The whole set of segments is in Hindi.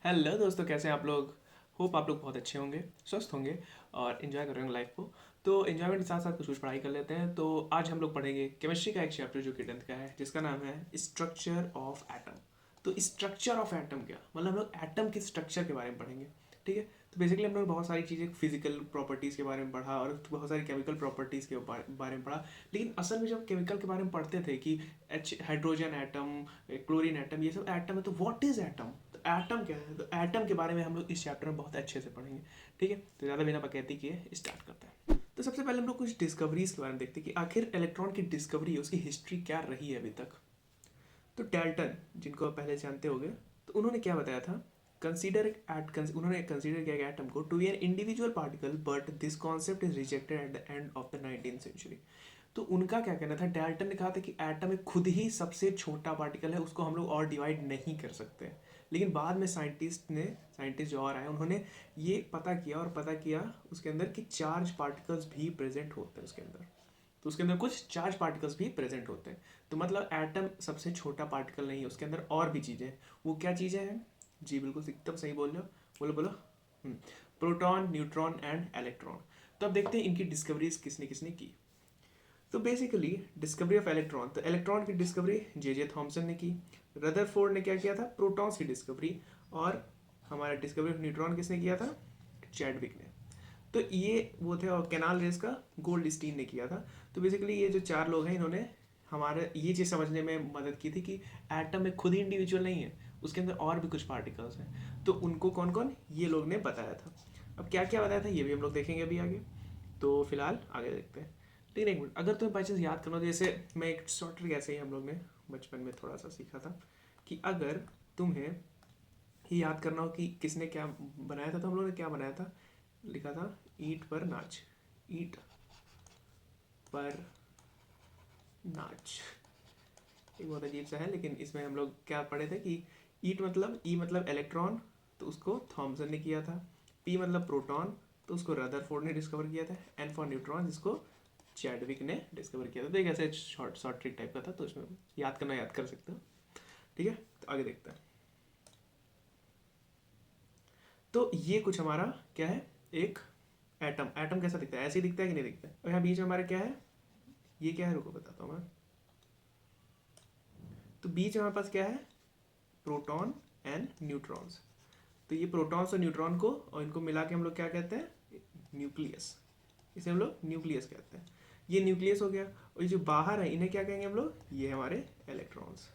हेलो दोस्तों, कैसे हैं आप लोग। होप आप लोग बहुत अच्छे होंगे, स्वस्थ होंगे और इन्जॉय कर रहे होंगे लाइफ को। तो इन्जॉयमेंट के साथ साथ कुछ कुछ पढ़ाई कर लेते हैं। तो आज हम लोग पढ़ेंगे केमिस्ट्री का एक चैप्टर जो कि 10th का है, जिसका नाम है स्ट्रक्चर ऑफ एटम। तो स्ट्रक्चर ऑफ एटम क्या मतलब, हम लोग एटम के स्ट्रक्चर के बारे में पढ़ेंगे। ठीक है। तो बेसिकली हम लोग बहुत सारी चीज़ें फिजिकल प्रॉपर्टीज़ के बारे में पढ़ा और बहुत सारी केमिकल प्रॉपर्टीज़ के बारे में पढ़ा। लेकिन असल में जब केमिकल के बारे में पढ़ते थे कि हाइड्रोजन एटम, क्लोरीन एटम, ये सब एटम है, तो व्हाट इज एटम, तो एटम क्या है, तो एटम के बारे में हम लोग इस चैप्टर में बहुत अच्छे से पढ़ेंगे। ठीक है। तो ज़्यादा बिना बकैती किए स्टार्ट करते हैं। तो सबसे पहले हम लोग कुछ डिस्कवरीज के बारे में देखते हैं कि आखिर इलेक्ट्रॉन की डिस्कवरी, उसकी हिस्ट्री क्या रही है अभी तक। तो डाल्टन, जिनको आप पहले जानते होंगे, तो उन्होंने क्या बताया था, कंसीडर एट उन्होंने कंसीडर किया एटम को to be an individual particle, but this concept is rejected at the end of the 19th century. तो उनका क्या कहना था, डाल्टन ने कहा था कि एटम एक खुद ही सबसे छोटा पार्टिकल है, उसको हम लोग और डिवाइड नहीं कर सकते। लेकिन बाद में साइंटिस्ट जो और आए, उन्होंने ये पता किया और पता किया उसके अंदर कि चार्ज पार्टिकल्स भी प्रेजेंट होते हैं उसके अंदर। तो उसके अंदर कुछ चार्ज पार्टिकल्स भी प्रेजेंट होते हैं। तो मतलब एटम सबसे छोटा पार्टिकल नहीं है, उसके अंदर और भी चीज़ें हैं। वो क्या चीज़ें हैं? जी बिल्कुल एकदम सही बोल रहे हो। बोलो बोलो। Proton, neutron and electron. तो अब देखते हैं इनकी डिस्कवरीज किसने किसने की। तो बेसिकली डिस्कवरी ऑफ इलेक्ट्रॉन, तो इलेक्ट्रॉन की डिस्कवरी जे थॉमसन ने की। रदरफोर्ड ने क्या किया था, प्रोटॉन्स की डिस्कवरी। और हमारा डिस्कवरी ऑफ न्यूट्रॉन किसने किया था, चैडविक ने। तो ये वो थे, और कैनाल रेस का गोल्ड स्टीन ने किया था। तो बेसिकली ये जो चार लोग हैं, इन्होंने हमारे ये चीज़ समझने में मदद की थी कि एटम में खुद ही इंडिविजुअल नहीं है, उसके अंदर और भी कुछ पार्टिकल्स हैं। तो उनको कौन कौन ये लोग ने बताया था। अब क्या क्या बताया था ये भी हम लोग देखेंगे अभी आगे। तो फिलहाल आगे देखते हैं। लेकिन एक मिनट, अगर तुम्हें बाई चांस याद करना हो, जैसे मैं एक शॉर्ट ट्रिक ऐसे ही हम लोग ने बचपन में थोड़ा सा सीखा था कि अगर तुम्हें ये याद करना हो कि किसने क्या बनाया था, तो हम लोगों ने क्या बनाया था, लिखा था ईंट पर नाच। ईंट पर नाच एक बहुत अजीब सा है, लेकिन इसमें हम लोग क्या पढ़े थे कि ईट मतलब, ई मतलब इलेक्ट्रॉन, तो उसको थॉमसन ने किया था। पी मतलब प्रोटॉन, तो उसको रदरफोर्ड ने डिस्कवर किया था। एन फॉर न्यूट्रॉन, जिसको चैडविक ने डिस्कवर किया था। तो एक ऐसे शॉर्ट शॉर्ट ट्रिक टाइप का था, तो इसमें याद करना याद कर सकते हो। ठीक है। तो आगे देखते हैं। तो ये कुछ हमारा क्या है, एक एटम। एटम कैसा दिखता है, ऐसे ही दिखता है कि नहीं दिखता है। और यहाँ बीच में हमारा क्या है, ये क्या है, रुको बताता हूँ मैं। तो बीच में हमारे पास क्या है, प्रोटॉन एंड न्यूट्रॉन्स। तो ये प्रोटॉन्स और न्यूट्रॉन को और इनको मिला के हम लोग क्या कहते हैं, न्यूक्लियस। इसे हम लोग न्यूक्लियस कहते हैं। ये न्यूक्लियस हो गया। और ये जो बाहर है, इन्हें क्या कहेंगे हम लोग, ये हमारे इलेक्ट्रॉन्स।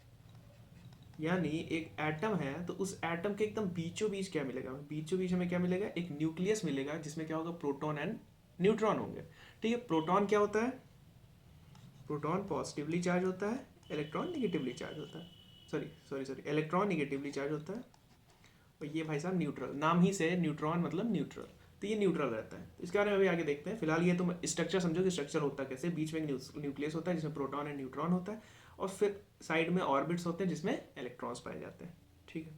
यानी एक एटम है, तो उस एटम के एकदम बीचों बीच क्या मिलेगा, बीचों बीच हमें क्या मिलेगा, एक न्यूक्लियस मिलेगा, जिसमें क्या होगा, प्रोटॉन एंड न्यूट्रॉन होंगे। ठीक है। प्रोटॉन क्या होता है, प्रोटॉन पॉजिटिवली चार्ज होता है, इलेक्ट्रॉन निगेटिवली चार्ज होता है। Sorry sorry sorry, electron negatively charge होता है। और ये भाई साहब न्यूट्रल, नाम ही से न्यूट्रॉन मतलब न्यूट्रल। तो ये न्यूट्रल रहता है। तो इसके बारे में अभी आगे देखते हैं। फिलहाल ये तुम स्ट्रक्चर समझो कि स्ट्रक्चर होता है कैसे। बीच में एक न्यूक्लियस होता है जिसमें प्रोटॉन एंड न्यूट्रॉन होता है, और फिर साइड में ऑर्बिट्स होते हैं जिसमें इलेक्ट्रॉन्स पाए जाते हैं। ठीक है।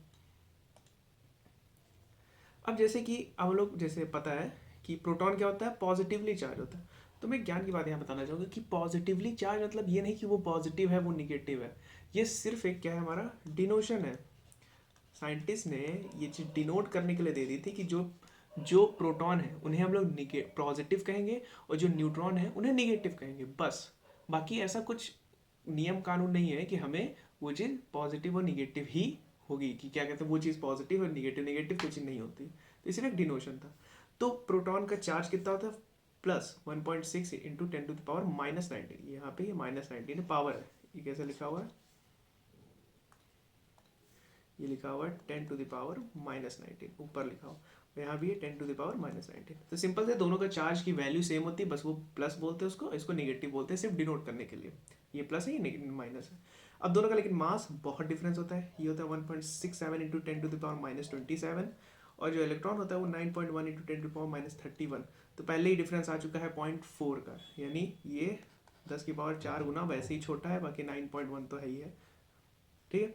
अब जैसे कि हम लोग जैसे पता है कि प्रोटॉन क्या होता है, पॉजिटिवली चार्ज होता है। तो मैं ज्ञान की बात यहाँ बताना चाहूँगा कि पॉजिटिवली चार्ज मतलब ये नहीं कि वो पॉजिटिव है वो निगेटिव है। ये सिर्फ एक क्या है, हमारा डिनोशन है। साइंटिस्ट ने ये चीज़ डिनोट करने के लिए दे दी थी कि जो जो प्रोटॉन है उन्हें हम लोग पॉजिटिव कहेंगे, और जो न्यूट्रॉन है उन्हें निगेटिव कहेंगे, बस। बाकी ऐसा कुछ नियम कानून नहीं है कि हमें वो चीज़ पॉजिटिव और निगेटिव ही होगी, कि क्या कहते हैं, वो चीज़ पॉजिटिव और निगेटिव निगेटिव कुछ नहीं होती। तो सिर्फ एक डिनोशन था। तो प्रोटॉन का चार्ज कितना होता है, +1.6 × 10⁻⁻⁹। यहाँ पे ये -19 पावर है। ये कैसे लिखा हुआ है, ये लिखा हुआ है 10⁻⁻19 ऊपर लिखा हुआ, और यहाँ भी है 10⁻⁻19। तो सिंपल से दोनों का चार्ज की वैल्यू सेम होती है, बस वो प्लस बोलते हैं उसको, इसको निगेटिव बोलते हैं, सिर्फ डिनोट करने के लिए। ये प्लस है, ये माइनस है। अब दोनों का लेकिन मास बहुत डिफरेंस होता है। ये होता है 1.67 × 10⁻27, और जो इलेक्ट्रॉन होता है वो 9.1 × 10⁻31। तो पहले ही डिफरेंस आ चुका है 0.4 का, यानी ये 10⁻4 गुना वैसे ही छोटा है, बाकी 9.1 तो है ही है। ठीक है।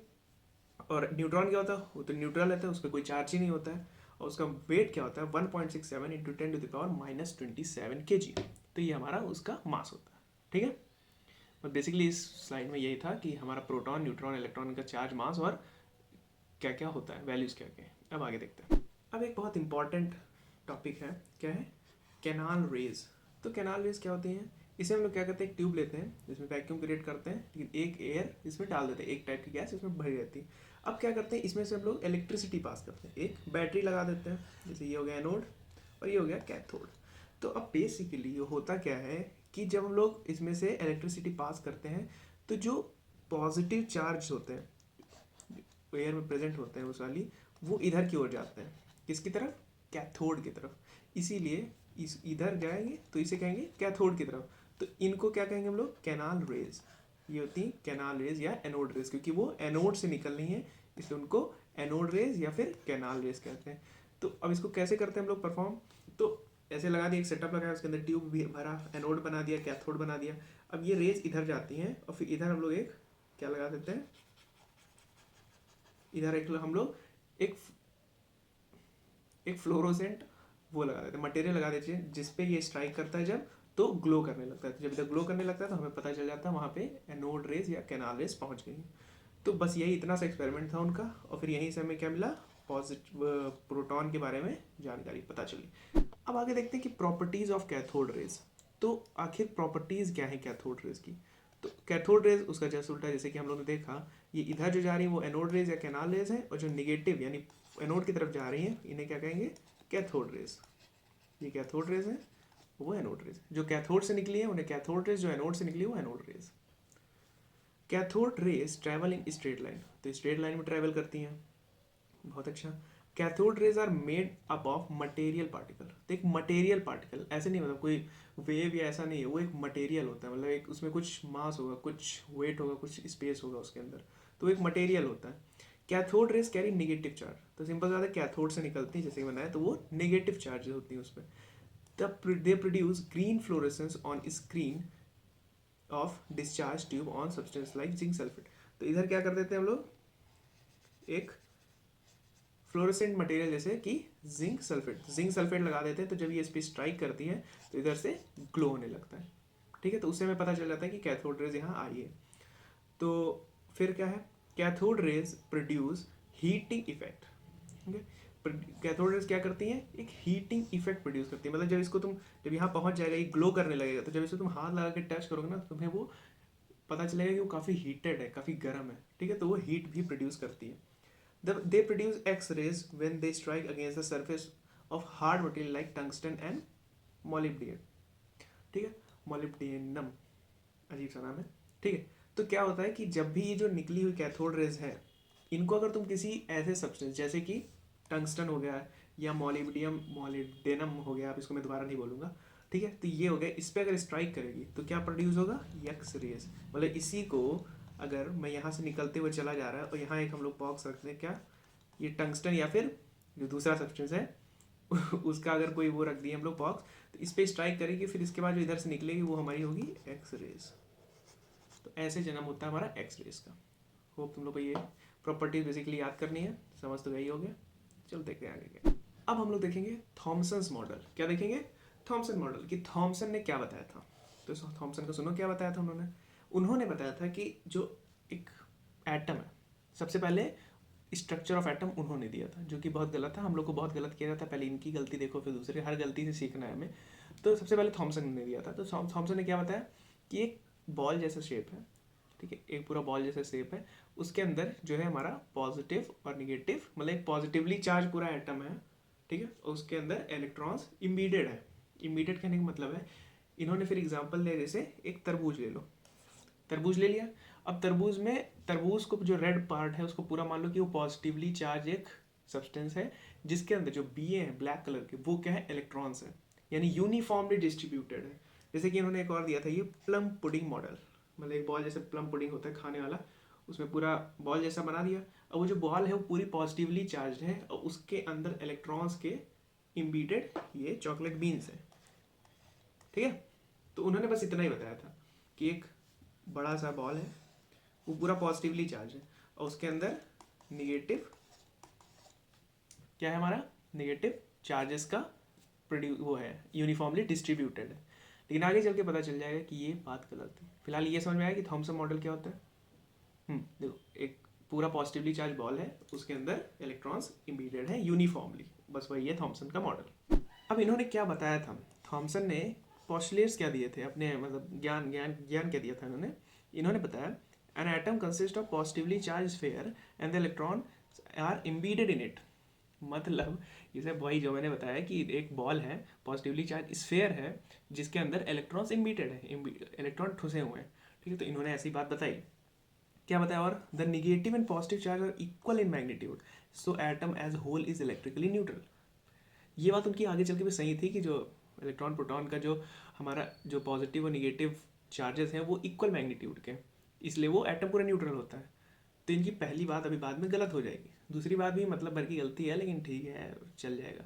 और न्यूट्रॉन क्या होता है, वो तो न्यूट्रल रहता है, उस पर कोई चार्ज ही नहीं होता है। और उसका वेट क्या होता है, 1.67 × 10⁻⁻27 kg। तो ये हमारा उसका मास होता है। ठीक है। और बेसिकली इस स्लाइड में यही था कि हमारा प्रोटॉन, न्यूट्रॉन, इलेक्ट्रॉन का चार्ज, मास और क्या क्या होता है, वैल्यूज क्या क्या है। अब आगे देखते हैं। अब एक बहुत इंपॉर्टेंट टॉपिक है, क्या है, कैनाल रेज। तो कैनाल रेज क्या होती हैं, इसे हम लोग क्या करते हैं, एक ट्यूब लेते हैं जिसमें वैक्यूम क्रिएट करते हैं, लेकिन एक एयर इसमें डाल देते हैं, एक टाइप की गैस इसमें भरी रहती है। अब क्या करते हैं, इसमें से हम लोग इलेक्ट्रिसिटी पास करते हैं, एक बैटरी लगा देते हैं, जैसे ये हो गया एनोड और ये हो गया कैथोड। तो अब बेसिकली ये होता क्या है कि जब हम लोग इसमें से इलेक्ट्रिसिटी पास करते हैं तो जो पॉजिटिव चार्ज होते हैं एयर में प्रेजेंट होते हैं उस वाली, वो इधर की ओर जाते हैं, किसकी तरफ, कैथोड की तरफ। इसीलिए इस इधर जाएंगे तो इसे कहेंगे कैथोड की तरफ। तो इनको क्या कहेंगे हम लोग, कैनाल रेज। ये होती है कैनाल रेज या एनोड रेज, क्योंकि वो एनोड से निकल रही है, इसलिए उनको एनोड रेज या फिर कैनाल रेज कहते हैं। तो अब इसको कैसे करते हैं हम लोग परफॉर्म, तो ऐसे लगा दिया, एक सेटअप लगाया, उसके अंदर ट्यूब भी भरा, एनोड बना दिया, कैथोड बना दिया। अब ये रेज इधर जाती हैं और फिर इधर हम लोग एक क्या लगा देते हैं, इधर एक हम लोग एक एक फ्लोरोसेंट वो लगा देते हैं, मटेरियल लगा देते हैं, जिसपे ये स्ट्राइक करता है जब, तो ग्लो करने लगता है। तो जब इधर ग्लो करने लगता है तो हमें पता चल जाता है वहाँ पे एनोड रेज या कैनाल रेज पहुँच गई। तो बस यही इतना सा एक्सपेरिमेंट था उनका, और फिर यहीं से हमें क्या मिला, पॉजिटिव प्रोटॉन के बारे में जानकारी पता चली। अब आगे देखते हैं कि प्रॉपर्टीज ऑफ कैथोड रेज। तो आखिर प्रॉपर्टीज क्या है कैथोड रेज की। तो कैथोड रेज उसका जस्ट उल्टा, जैसे कि हम लोगों ने देखा, ये इधर जो जा रही है वो एनोड रेज या कैनाल रेज है, और जो निगेटिव यानी एनोड की तरफ जा रही है इन्हें क्या कहेंगे, कैथोड रेज। ये कैथोड रेज है, वो एनोड रेज। जो कैथोड से निकली है उन्हें कैथोड रेज, जो एनोड से निकली है वो anode rays. Cathode rays travel in straight line, तो स्ट्रेट लाइन में ट्रैवल करती हैं, बहुत अच्छा। Cathode rays are made up of material particle. तो एक मटेरियल पार्टिकल, ऐसे नहीं मतलब कोई वेव या ऐसा नहीं है, वो एक मटेरियल होता है, मतलब एक उसमें कुछ मास होगा, कुछ वेट होगा, कुछ स्पेस होगा उसके अंदर, तो एक मटेरियल होता है। Cathode rays carry negative charge. तो सिंपल बात है, कैथोड से निकलती है जैसे कि बनाया, तो वो नेगेटिव चार्ज होती है उसमें। तब they produce green fluorescence on screen of discharge tube on substance like zinc sulphate. तो इधर क्या कर देते हैं हम लोग, एक फ्लोरेसेंट मटेरियल जैसे कि जिंक सल्फेट लगा देते हैं, तो जब ये इस पर स्ट्राइक करती है तो इधर से ग्लो होने लगता है। ठीक है, तो उससे हमें पता चल जाता है कि कैथोड रेज यहाँ आई है। तो फिर क्या है, cathode rays produce heating effect. Cathode rays क्या करती हैं, एक हीटिंग इफेक्ट प्रोड्यूस करती है, मतलब जब इसको तुम, जब यहाँ पहुंच जाएगा, ये ग्लो करने लगेगा, तो जब इसको तुम हाथ लगा के टच करोगे ना, तो तुम्हें वो पता चलेगा कि वो काफ़ी हीटेड है, काफ़ी गर्म है। ठीक है, तो वो हीट भी प्रोड्यूस करती है। They produce X-rays when they strike against the surface of hard material like tungsten and molybdenum. ठीक है, मोलिब्डेनम, अजीब सा नाम है। ठीक है, तो क्या होता है कि जब भी ये जो निकली हुई कैथोड रेज है, इनको अगर तुम किसी ऐसे सब्सटेंस जैसे कि टंगस्टन हो गया या मोलिब्डेनम हो गया, अब इसको मैं दोबारा नहीं बोलूँगा, ठीक है, तो ये हो गया, इस पर अगर स्ट्राइक करेगी तो क्या प्रोड्यूस होगा, एक्स रेज। मतलब इसी को अगर मैं यहाँ से निकलते हुए चला जा रहा है और यहाँ एक हम लोग बॉक्स रखते हैं, क्या, ये टंगस्टन या फिर जो दूसरा सब्सटेंस है उसका अगर कोई वो रख दिए हम लोग बॉक्स, तो इस पर स्ट्राइक करेगी, फिर इसके बाद जो इधर से निकलेगी वो हमारी होगी एक्स रेज। तो ऐसे जन्म होता है हमारा एक्स रेज का। होप तुम लोग को ये प्रॉपर्टीज बेसिकली याद करनी है, समझ तो गई हो गया। चलो देखते हैं आगे क्या। अब हम लोग देखेंगे थॉमसन्स मॉडल। क्या देखेंगे, थॉमसन मॉडल, कि थॉमसन ने क्या बताया था। तो थॉमसन को सुनो क्या बताया था उन्होंने बताया था कि जो एक एटम है, सबसे पहले स्ट्रक्चर ऑफ एटम उन्होंने दिया था, जो कि बहुत गलत था, हम लोग को बहुत गलत किया जाता है, पहले इनकी गलती देखो फिर दूसरे, हर गलती से सीखना है हमें। तो सबसे पहले थॉमसन ने दिया था। तो थॉमसन ने क्या बताया कि एक बॉल जैसा शेप है, ठीक है, एक पूरा बॉल जैसा शेप है, उसके अंदर जो है हमारा पॉजिटिव और निगेटिव, मतलब एक पॉजिटिवली चार्ज पूरा एटम है, ठीक है, और उसके अंदर इलेक्ट्रॉन्स इम्बीडेड है। इम्बीडेड कहने का मतलब है, इन्होंने फिर एग्जांपल लिया, जैसे एक तरबूज ले लो, तरबूज ले लिया। अब तरबूज को जो रेड पार्ट है उसको पूरा मान लो कि वो पॉजिटिवली चार्ज एक सब्सटेंस है, जिसके अंदर जो बीए हैं ब्लैक कलर के, वो क्या है, इलेक्ट्रॉन्स है, यानी यूनिफॉर्मली डिस्ट्रीब्यूटेड है। जैसे कि इन्होंने एक और दिया था, ये प्लम पुडिंग मॉडल, मतलब एक बॉल जैसे प्लम पुडिंग होता है खाने वाला, उसमें पूरा बॉल जैसा बना दिया, और वो जो बॉल है वो पूरी पॉजिटिवली चार्ज है, और उसके अंदर इलेक्ट्रॉन्स के इम्बीडेड ये चॉकलेट बीन्स है। ठीक है, तो उन्होंने बस इतना ही बताया था कि एक बड़ा सा बॉल है, वो पूरा पॉजिटिवली चार्ज है, और उसके अंदर निगेटिव क्या है, हमारा निगेटिव चार्जेस का प्रोड्यूस वो है, यूनिफॉर्मली डिस्ट्रीब्यूटेड है। लेकिन आगे चल के पता चल जाएगा कि ये बात गलत है। फिलहाल ये समझ में आया कि थॉमसन मॉडल क्या होता है। देखो, एक पूरा पॉजिटिवली चार्ज बॉल है, उसके अंदर इलेक्ट्रॉन्स इम्बीडेड है यूनिफॉर्मली, बस वही है थॉमसन का मॉडल। अब इन्होंने क्या बताया था, थॉमसन ने पोस्टुलेट्स क्या दिए थे अपने, मतलब ज्ञान ज्ञान ज्ञान क्या दिया था इन्होंने बताया an atom consist of positively charged sphere and the electron are embedded in it. मतलब इसे वही जो मैंने बताया कि एक बॉल है, पॉजिटिवली चार्ज स्फीयर है, जिसके अंदर इलेक्ट्रॉन्स इम्बीडेड है, इलेक्ट्रॉन ठुसे हुए हैं, ठीक है। तो इन्होंने ऐसी बात बताई, क्या बताया, और the negative and positive charge are equal in magnitude, so atom as whole is electrically neutral. ये बात उनकी आगे चल के भी सही थी कि जो इलेक्ट्रॉन प्रोटॉन का जो हमारा जो पॉजिटिव और निगेटिव चार्जेस हैं वो इक्वल मैग्नीट्यूड के, इसलिए वो एटम पूरा न्यूट्रल होता है। तो इनकी पहली बात अभी बाद में गलत हो जाएगी, दूसरी बात भी मतलब भर की गलती है, लेकिन ठीक है चल जाएगा।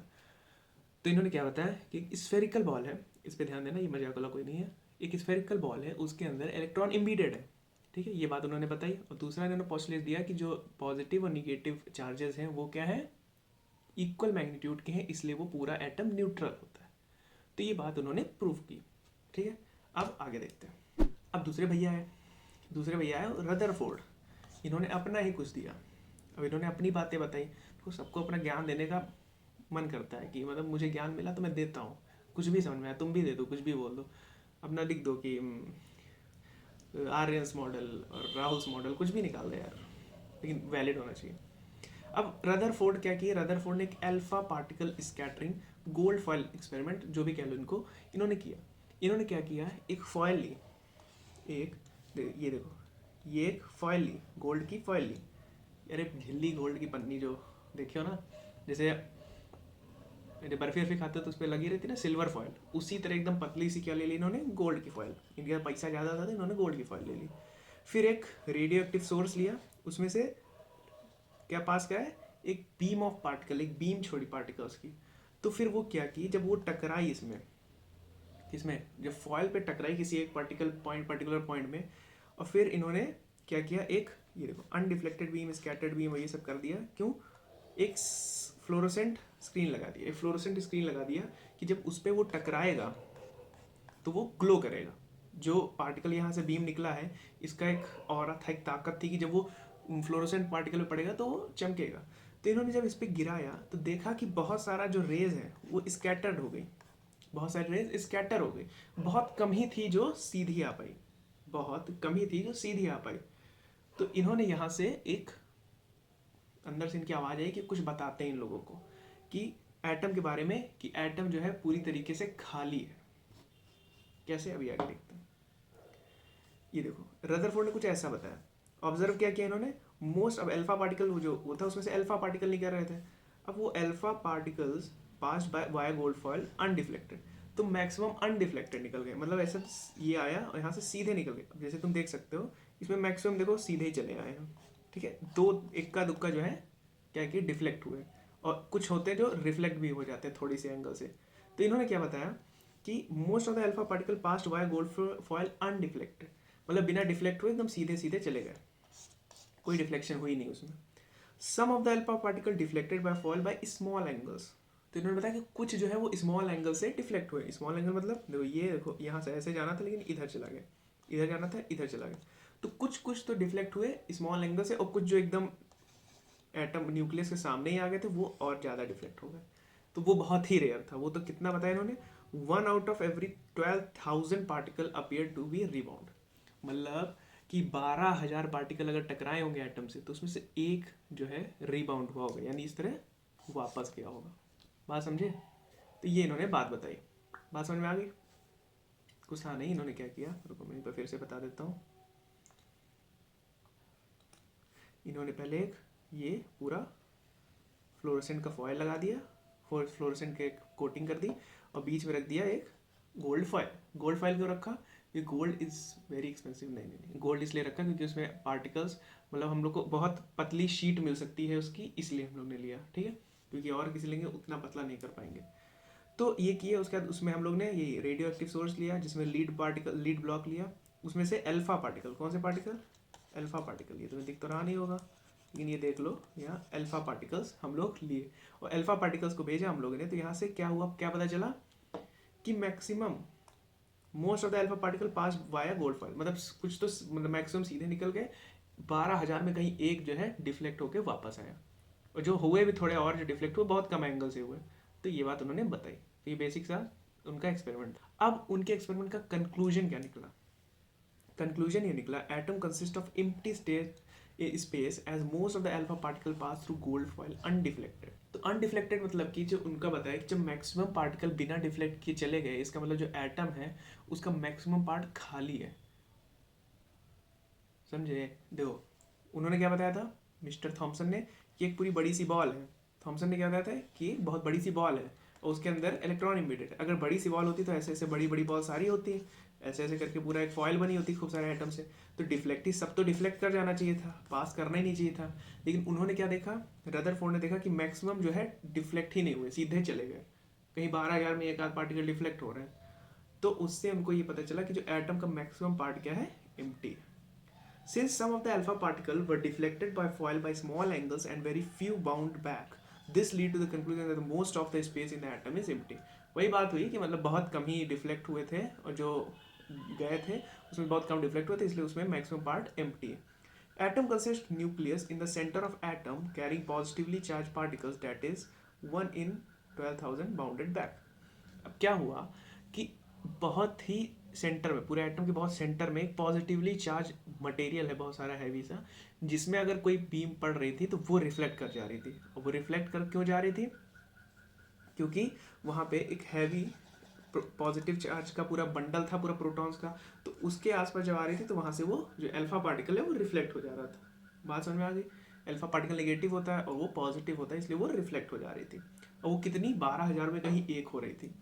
तो इन्होंने क्या बताया कि स्फेरिकल बॉल है, इस पर ध्यान देना, ये मजाक वाला कोई नहीं है, एक स्फेरिकल बॉल है, उसके अंदर इलेक्ट्रॉन इम्बीडेड है, ठीक है, ये बात उन्होंने बताई। और दूसरा इन्होंने पोस्टुलेट दिया कि जो पॉजिटिव और निगेटिव चार्जेस हैं वो क्या है, इक्वल मैग्नीट्यूड के हैं, इसलिए वो पूरा एटम न्यूट्रल होता है। तो ये बात उन्होंने प्रूव की, ठीक है। अब आगे देखते हैं। अब दूसरे भैया है रदरफोर्ड, इन्होंने अपना ही कुछ दिया। अब इन्होंने अपनी बातें बताई, तो सबको अपना ज्ञान देने का मन करता है कि मतलब मुझे ज्ञान मिला तो मैं देता हूँ, कुछ भी समझ में आया तुम भी दे दो, कुछ भी बोल दो, अपना लिख दो कि आर्यंस मॉडल और राहुल्स मॉडल, कुछ भी निकाल दे यार, लेकिन वैलिड होना चाहिए। अब रदरफोर्ड क्या किया, रदरफोर्ड ने एक alpha particle scattering gold foil experiment, जो भी कह लो इनको, इन्होंने किया। इन्होंने क्या किया, एक फॉयल ली, एक ये देखो, ये एक फॉयल ली, गोल्ड की फॉयल ली, अरे झिल्ली गोल्ड की पन्नी जो देखियो ना, जैसे बर्फी वर्फी खाते तो उस पर लगी रहती ना सिल्वर फॉयल, उसी तरह एकदम पतली सी क्या ले ली इन्होंने, गोल्ड की फॉयल। इनका पैसा ज़्यादा था तो इन्होंने गोल्ड की फॉयल ले ली। फिर एक रेडियो एक्टिव सोर्स लिया, उसमें से क्या पास क्या है, एक बीम ऑफ पार्टिकल, एक बीम छोड़ी पार्टिकल्स की। तो फिर वो क्या की, जब वो टकराई इसमें, किसमें, जब फॉयल पे टकराई किसी एक पर्टिकुलर पॉइंट में, और फिर इन्होंने क्या किया, एक ये देखो अनडिफ्लेक्टेड बीम, स्कैटर्ड बीम, ये सब कर दिया। क्यों, एक फ्लोरोसेंट स्क्रीन लगा दिया, एक फ्लोरोसेंट स्क्रीन लगा दिया कि जब उस पर वो टकराएगा तो वो ग्लो करेगा। जो पार्टिकल यहाँ से बीम निकला है, इसका एक औरत था, एक ताकत थी कि जब वो फ्लोरोसेंट पार्टिकल पे पड़ेगा तो वो चमकेगा। तो इन्होंने जब इस पर गिराया तो देखा कि बहुत सारा जो रेज है वो स्कैटर्ड हो गई, बहुत सारी रेज स्कैटर हो गई, बहुत कम ही थी जो सीधी आ पाई, बहुत कम ही थी जो सीधी आ पाई। तो इन्होंने यहाँ से एक अंदर से इनकी आवाज़ आई कि कुछ बताते हैं इन लोगों को कि एटम के बारे में, कि एटम जो है पूरी तरीके से खाली है। कैसे, अभी आगे देखते हैं। ये देखो रदरफोर्ड ने कुछ ऐसा बताया, ऑब्जर्व क्या किया इन्होंने, मोस्ट ऑफ अल्फा पार्टिकल, वो जो वो था उसमें से अल्फा पार्टिकल निकल रहे थे। अब वो alpha particles pass by via gold foil undeflected, तो मैक्सिमम अनडिफ्लेक्टेड निकल गए, मतलब ऐसा ये आया और यहाँ से सीधे निकल गए। अब जैसे तुम देख सकते हो इसमें मैक्सिमम देखो सीधे ही चले आए हैं, ठीक है, दो इक्का दुक्का जो है क्या कि डिफ्लेक्ट हुए, और कुछ होते हैं जो रिफ्लेक्ट भी हो जाते हैं थोड़ी सी एंगल से। तो इन्होंने क्या बताया कि most of the alpha particle passed via gold foil undeflected, मतलब बिना डिफ्लेक्ट हुए एकदम सीधे सीधे चले गए, कोई डिफ्लेक्शन हुई नहीं उसमें। Some of the alpha particle deflected by fall by small angles, तो इन्होंने बताया कि कुछ जो है वो स्मॉल एंगल से डिफ्लेक्ट हुए। स्मॉल एंगल मतलब देखो, ये देखो यहाँ से ऐसे जाना था लेकिन इधर चला गया, इधर जाना था इधर चला गया, तो कुछ तो डिफ्लेक्ट हुए स्मॉल एंगल से, और कुछ जो एकदम एटम न्यूक्लियस के सामने ही आ गए थे वो और ज़्यादा डिफ्लेक्ट हो गए। तो वो बहुत ही रेयर था, वो तो कितना बताया इन्होंने, 1 out of every 12,000 particle appear to be rebound, मतलब कि 12,000 पार्टिकल अगर टकराए होंगे एटम से तो उसमें से एक जो है रिबाउंड हुआ होगा, यानी इस तरह वापस गया होगा। बात समझे, तो ये इन्होंने बात बताई, बात समझ में आ गई। कुछ था नहीं, इन्होंने क्या किया, रुको मैं फिर से बता देता हूँ। इन्होंने पहले एक ये पूरा फ्लोरोसेंट का फॉयल लगा दिया, फ्लोरोसेंट के कोटिंग कर दी, और बीच में रख दिया एक गोल्ड फॉयल। गोल्ड फॉयल क्यों रखा, ये गोल्ड इज़ वेरी एक्सपेंसिव, नहीं गोल्ड इसलिए रखा क्योंकि उसमें पार्टिकल्स, मतलब हम लोग को बहुत पतली शीट मिल सकती है उसकी, इसलिए हम लोग ने लिया, ठीक है, क्योंकि और किसी लेंगे उतना पतला नहीं कर पाएंगे। तो ये किया, उसके बाद उसमें हम लोग ने ये रेडियो एक्टिव सोर्स लिया, जिसमें लीड ब्लॉक लिया, उसमें से अल्फा पार्टिकल, कौन से पार्टिकल, अल्फा पार्टिकल, ये तुम्हें दिख तो रहा नहीं होगा लेकिन ये देख लो, यहाँ अल्फा पार्टिकल्स हम लोग लिए, और अल्फा पार्टिकल्स को भेजा हम लोगों ने। तो यहाँ से क्या हुआ, क्या पता चला कि maximum most of the alpha particle pass via gold foil, मतलब कुछ तो मतलब मैक्सिमम सीधे निकल गए, 12,000 में कहीं एक जो है डिफ्लेक्ट होकर वापस आया, और जो हुए भी थोड़े और जो डिफ्लेक्ट हुए बहुत कम एंगल से हुए। तो ये बात उन्होंने बताई। तो ये बेसिक सा उनका एक्सपेरिमेंट था। अब उनके एक्सपेरिमेंट का कंक्लूजन क्या निकला? कंक्लूजन ये निकला, atom consist of empty state space as most of the alpha particle pass through gold foil undeflected. तो अनडिफ्लेक्टेड मतलब कि जो उनका बताया कि जब मैक्सिमम पार्टिकल बिना डिफ्लेक्ट किए चले गए, इसका मतलब जो एटम है उसका मैक्सिमम पार्ट खाली है। समझे? देखो उन्होंने क्या बताया था मिस्टर थॉमसन ने कि एक पूरी बड़ी सी बॉल है। थॉमसन ने क्या बताया था कि बहुत बड़ी सी बॉल है और उसके अंदर इलेक्ट्रॉन इमिटेड। अगर बड़ी सी बॉल होती तो ऐसे ऐसे बड़ी बड़ी बॉल सारी होती है, ऐसे ऐसे करके पूरा एक फॉइल बनी होती खूब सारे एटम से। तो डिफ्लेक्ट ही सब तो डिफ्लेक्ट कर जाना चाहिए था, पास करना ही नहीं चाहिए था। लेकिन उन्होंने क्या देखा, रदरफोर्ड ने देखा कि मैक्सिमम जो है डिफ्लेक्ट ही नहीं हुए, सीधे चले गए। कहीं 12,000 में एक आध पार्टिकल डिफ्लेक्ट हो रहे हैं। तो उससे उनको ये पता चला कि जो एटम का मैक्सिमम पार्ट क्या है, empty. Since some of the alpha particles were deflected by foil by small angles and very few bound back, this lead to the conclusion that most of the space in the atom is empty. वही बात हुई कि मतलब बहुत कम ही डिफ्लेक्ट हुए थे और जो गए थे उसमें बहुत कम डिफ्लेक्ट हुए थे, इसलिए उसमें मैक्सिमम पार्ट एम्प्टी है। Atom consists nucleus in the center of atom carrying positively charged particles, that is 1 in 12,000 bounded back. अब क्या हुआ कि बहुत ही सेंटर में, पूरे एटम के बहुत सेंटर में एक पॉजिटिवली चार्ज मटेरियल है, बहुत सारा हैवी सा, जिसमें अगर कोई बीम पड़ रही थी तो वो रिफ्लेक्ट कर जा रही थी। और वो रिफ्लेक्ट कर क्यों जा रही थी? क्योंकि वहाँ पे एक हैवी पॉजिटिव चार्ज का पूरा बंडल था, पूरा प्रोटॉन्स का। तो उसके आसपास जब आ रही थी तो वहाँ से वो जो अल्फा पार्टिकल है वो रिफ्लेक्ट हो जा रहा था। बात समझ में आ गई? अल्फा पार्टिकल नेगेटिव होता है और वो पॉजिटिव होता है, इसलिए वो रिफ्लेक्ट हो जा रही थी। और वो कितनी 12,000 में कहीं एक हो रही थी।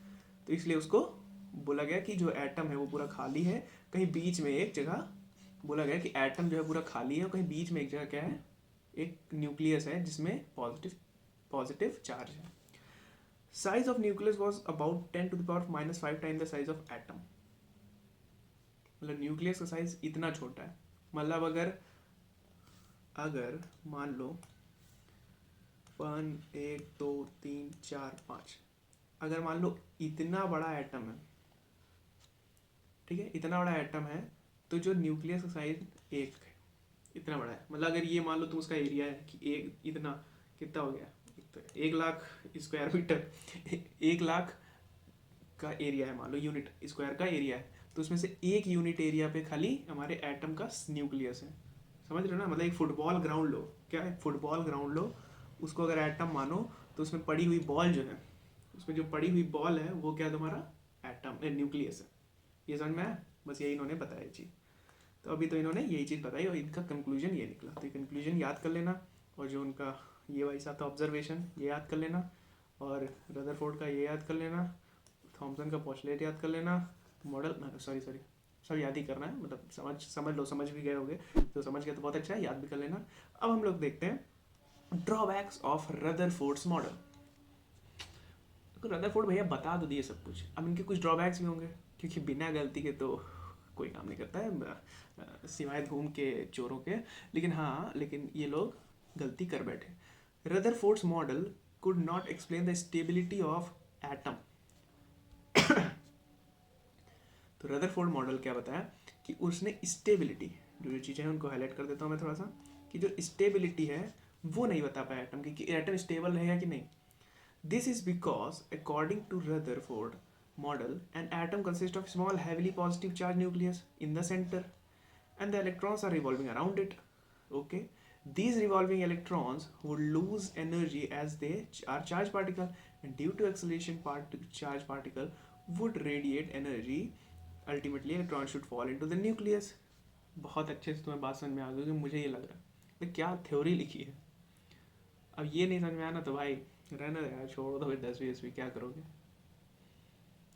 तो इसलिए उसको बोला गया कि जो एटम है वो पूरा खाली है। कहीं बीच में एक जगह बोला गया कि एटम जो है पूरा खाली है और कहीं बीच में एक जगह क्या है, एक न्यूक्लियस है जिसमें पॉजिटिव पॉजिटिव चार्ज है। Size of nucleus was about 10 to the power -5 time the size of atom. मतलब न्यूक्लियस का साइज इतना छोटा है। मतलब अगर अगर मान लो 1 1 2 3 4 5, अगर मान लो इतना बड़ा एटम है, ठीक है, इतना बड़ा एटम है, तो जो न्यूक्लियस का साइज एक है, इतना बड़ा है। मतलब अगर ये मान लो तुम उसका एरिया है कि एक इतना कितना हो गया, 1 लाख स्क्वायर मीटर 1 लाख का एरिया है, मान लो यूनिट स्क्वायर का एरिया है, तो उसमें से एक यूनिट एरिया पे खाली हमारे एटम का न्यूक्लियस है। समझ रहे हो ना? मतलब एक फुटबॉल ग्राउंड लो, क्या है, फुटबॉल ग्राउंड लो, उसको अगर एटम मानो तो उसमें पड़ी हुई बॉल जो है, उसमें जो पड़ी हुई बॉल है वो क्या, तुम्हारा एटम न्यूक्लियस है। ये समझ में आया? बस यही इन्होंने बताया ये चीज़। तो अभी तो इन्होंने यही चीज़ बताई और इनका कंक्लूजन ये निकला। तो कंक्लूजन याद कर लेना, और जो उनका ये वाली साहब था ऑब्जर्वेशन ये याद कर लेना, और रदरफोर्ड का ये याद कर लेना, थॉमसन का पोस्टुलेट याद कर लेना, मॉडल सॉरी सॉरी सब याद ही करना है। मतलब समझ लो, समझ भी गए होगे, तो समझ गए तो बहुत अच्छा है, याद भी कर लेना। अब हम लोग देखते हैं ड्रॉबैक्स ऑफ रदरफोर्ड्स मॉडल। तो रदरफोर्ड भैया बता तो दिए सब कुछ, अब इनके कुछ ड्रॉबैक्स भी होंगे, क्योंकि बिना गलती के तो कोई काम नहीं करता है सिवाय घूम के चोरों के। लेकिन हाँ, लेकिन ये लोग गलती कर बैठे। Rutherford's model could not explain the stability of atom. तो रदरफोर्ड मॉडल क्या बताया कि उसने स्टेबिलिटी, जो जो चीज़ें हैं उनको हाईलाइट कर देता हूँ मैं थोड़ा सा, कि जो स्टेबिलिटी है वो नहीं बता पाया एटम की, कि एटम स्टेबल रहेगा कि नहीं। This is because, according to Rutherford model, an atom consists of small, heavily positive charged nucleus in the center, and the electrons are revolving around it. Okay, these revolving electrons would lose energy as they are charged particle, and due to acceleration, charged particle would radiate energy. Ultimately, electrons should fall into the nucleus. बहुत अच्छे से तुम्हें बात समझ में आ गई, मुझे ये लग रहा है तो क्या थ्योरी लिखी है। अब ये नहीं समझ में आया ना तो भाई रहना यार, छोड़ दो, फिर 10वीं क्या करोगे।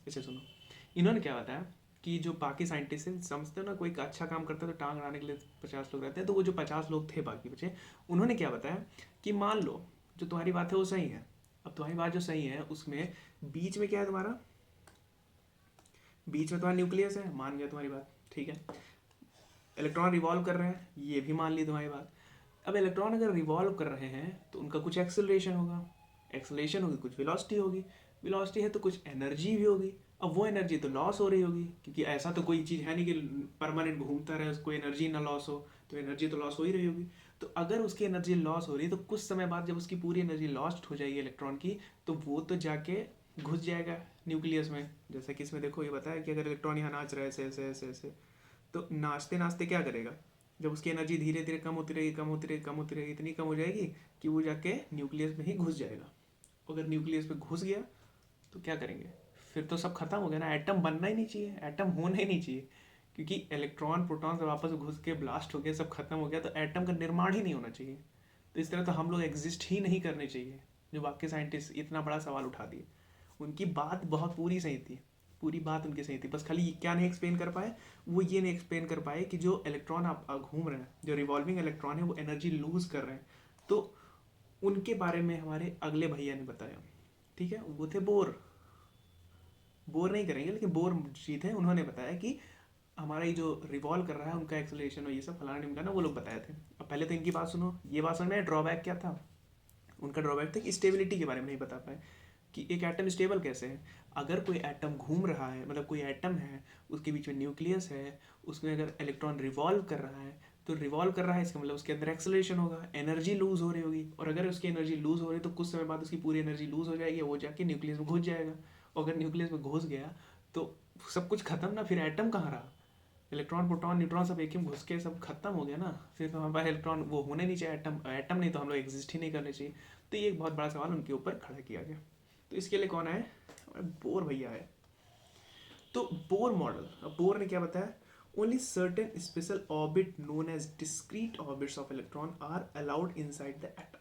अच्छा सुनो, इन्होंने क्या बताया कि जो बाकी साइंटिस्ट हैं, समझते हो ना, कोई अच्छा काम करता है तो टांग अड़ाने के लिए 50 लोग रहते हैं, तो वो जो 50 लोग थे बाकी बचे, उन्होंने क्या बताया कि मान लो जो तुम्हारी बात है वो सही है। अब तुम्हारी बात जो सही है उसमें बीच में क्या है तुम्हारा, बीच में तुम्हारा न्यूक्लियस है, मान गया तुम्हारी बात, ठीक है। इलेक्ट्रॉन रिवॉल्व कर रहे हैं, ये भी मान ली तुम्हारी बात। अब इलेक्ट्रॉन अगर रिवॉल्व कर रहे हैं तो उनका कुछ एक्सेलरेशन होगा, एक्सेलरेशन होगी कुछ वेलोसिटी होगी, वेलोसिटी है तो कुछ एनर्जी भी होगी, अब वो एनर्जी तो लॉस हो रही होगी, क्योंकि ऐसा तो कोई चीज़ है नहीं कि परमानेंट घूमता रहे, उसको एनर्जी ना लॉस हो, तो एनर्जी तो लॉस हो ही रही होगी। तो अगर उसकी एनर्जी लॉस हो रही है तो कुछ समय बाद जब उसकी पूरी एनर्जी लॉस्ट हो जाएगी इलेक्ट्रॉन की, तो वो तो जाके घुस जाएगा न्यूक्लियस में। जैसे कि इसमें देखो ये बताया कि अगर इलेक्ट्रॉन यहाँ नाच रहा है ऐसे ऐसे ऐसे ऐसे, तो नाचते नाचते क्या करेगा, जब उसकी एनर्जी धीरे धीरे कम होती रहेगी कम होती रहेगी कम होती रहेगी, इतनी कम हो जाएगी कि वो जाके न्यूक्लियस में ही घुस जाएगा। अगर न्यूक्लियस में घुस गया तो क्या करेंगे, फिर तो सब खत्म हो गया ना, एटम बनना ही नहीं चाहिए, एटम होना ही नहीं चाहिए, क्योंकि इलेक्ट्रॉन प्रोटॉन से वापस घुस के ब्लास्ट हो गया, सब खत्म हो गया, तो एटम का निर्माण ही नहीं होना चाहिए। तो इस तरह तो हम लोग एग्जिस्ट ही नहीं करने चाहिए। जो बाकी साइंटिस्ट इतना बड़ा सवाल उठा दिए, उनकी बात बहुत पूरी सही थी, पूरी बात उनकी सही थी, बस खाली क्या नहीं एक्सप्लेन कर पाए, वो ये नहीं एक्सप्लेन कर पाए कि जो इलेक्ट्रॉन आप घूम रहे हैं, जो रिवॉल्विंग इलेक्ट्रॉन है, वो एनर्जी लूज कर रहे हैं। तो उनके बारे में हमारे अगले भैया ने बताया, ठीक है, वो थे बोर। बोर नहीं करेंगे लेकिन बोर जी थे, उन्होंने बताया कि हमारा ये जो रिवॉल्व कर रहा है उनका एक्सेलरेशन और ये सब फलाना निमका ना, वो लोग बताए थे। अब पहले तो इनकी बात सुनो, ये बात समझ में ड्रॉबैक क्या था। उनका ड्रॉबैक था कि स्टेबिलिटी के बारे में नहीं बता पाए, कि एक एटम स्टेबल कैसे है। अगर कोई एटम घूम रहा है, मतलब कोई एटम है, उसके बीच में न्यूक्लियस है, उसमें अगर इलेक्ट्रॉन रिवॉल्व कर रहा है, तो रिवॉल्व कर रहा है इसका मतलब उसके अंदर एक्सेलरेशन होगा, एनर्जी लूज हो रही होगी, और अगर उसकी एनर्जी लूज हो रही है तो कुछ समय बाद उसकी पूरी एनर्जी लूज हो जाएगी, वो जाके न्यूक्लियस में घुस जाएगा। और अगर न्यूक्लियस में घुस गया तो सब कुछ खत्म ना, फिर एटम कहाँ रहा, इलेक्ट्रॉन प्रोटॉन न्यूट्रॉन सब एक ही में घुस के सब खत्म हो गया ना, फिर तो हमारे पास इलेक्ट्रॉन वो होने नहीं चाहिए, एटम एटम नहीं तो हम लोग एग्जिस्ट ही नहीं करने चाहिए। तो ये एक बहुत बड़ा सवाल उनके ऊपर खड़ा किया गया। तो इसके लिए कौन आए, बोर भैया है। तो बोर मॉडल, अब बोर ने क्या बताया, only certain special orbit known as discrete orbits of electron are allowed inside the atom.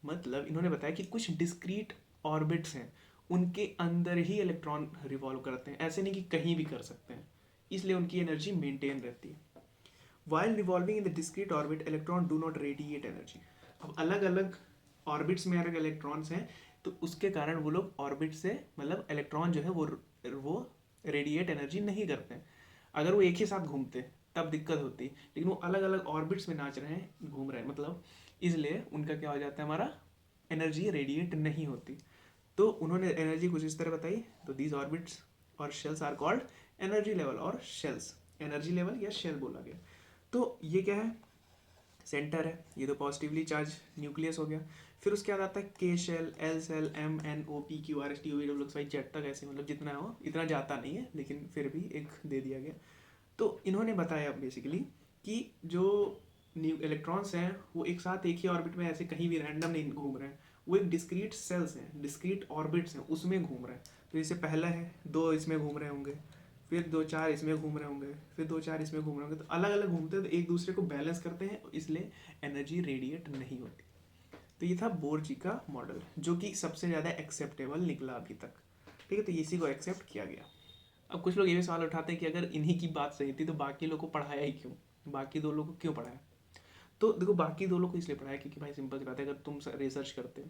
मतलब इन्होंने बताया कि कुछ डिस्क्रीट ऑर्बिट्स हैं, उनके अंदर ही इलेक्ट्रॉन रिवॉल्व करते हैं, ऐसे नहीं कि कहीं भी कर सकते हैं, इसलिए उनकी एनर्जी मेंटेन रहती है। While revolving in the discrete orbit electron do not radiate energy. अब अलग अलग ऑर्बिट्स में अलग इलेक्ट्रॉन्स हैं, तो उसके कारण वो लोग ऑर्बिट से, मतलब इलेक्ट्रॉन जो है वो रेडिएट एनर्जी नहीं करते हैं। अगर वो एक ही साथ घूमते तब दिक्कत होती, लेकिन वो अलग अलग ऑर्बिट्स में नाच रहे हैं, घूम रहे हैं, मतलब इसलिए उनका क्या हो जाता है, हमारा एनर्जी रेडिएट नहीं होती। तो उन्होंने एनर्जी कुछ इस तरह बताई, तो दीज ऑर्बिट्स और shells are called energy level और शेल्स, एनर्जी लेवल या शेल बोला गया। तो ये क्या है, सेंटर है, ये तो पॉजिटिवली चार्ज न्यूक्लियस हो गया। फिर उसके बाद आता है K shell, L shell, M N O P Q R S T U V W X Y Z तक, ऐसे मतलब जितना हो, इतना जाता नहीं है लेकिन फिर भी एक दे दिया गया। तो इन्होंने बताया बेसिकली कि जो न्यू इलेक्ट्रॉन्स हैं वो एक साथ एक ही ऑर्बिट में ऐसे कहीं भी रैंडम नहीं घूम रहे हैं, वो एक डिस्क्रीट सेल्स हैं, डिस्क्रीट ऑर्बिट्स हैं, उसमें घूम रहे हैं। तो जैसे पहला है, दो इसमें घूम रहे होंगे, फिर दो चार इसमें घूम रहे होंगे, फिर दो चार इसमें घूम रहे होंगे, तो अलग अलग घूमते हैं, तो एक दूसरे को बैलेंस करते हैं, इसलिए एनर्जी रेडिएट नहीं होती। तो ये था बोर जी का मॉडल, जो कि सबसे ज़्यादा एक्सेप्टेबल निकला अभी तक, ठीक है, तो इसी को एक्सेप्ट किया गया। अब कुछ लोग ये भी सवाल उठाते हैं कि अगर इन्हीं की बात सही थी तो बाकी लोग को पढ़ाया ही क्यों, बाकी दो लोग को क्यों पढ़ाया। तो देखो बाकी दो लोग को इसलिए पढ़ाया क्योंकि भाई सिंपल सी बात है, अगर तुम रिसर्च करते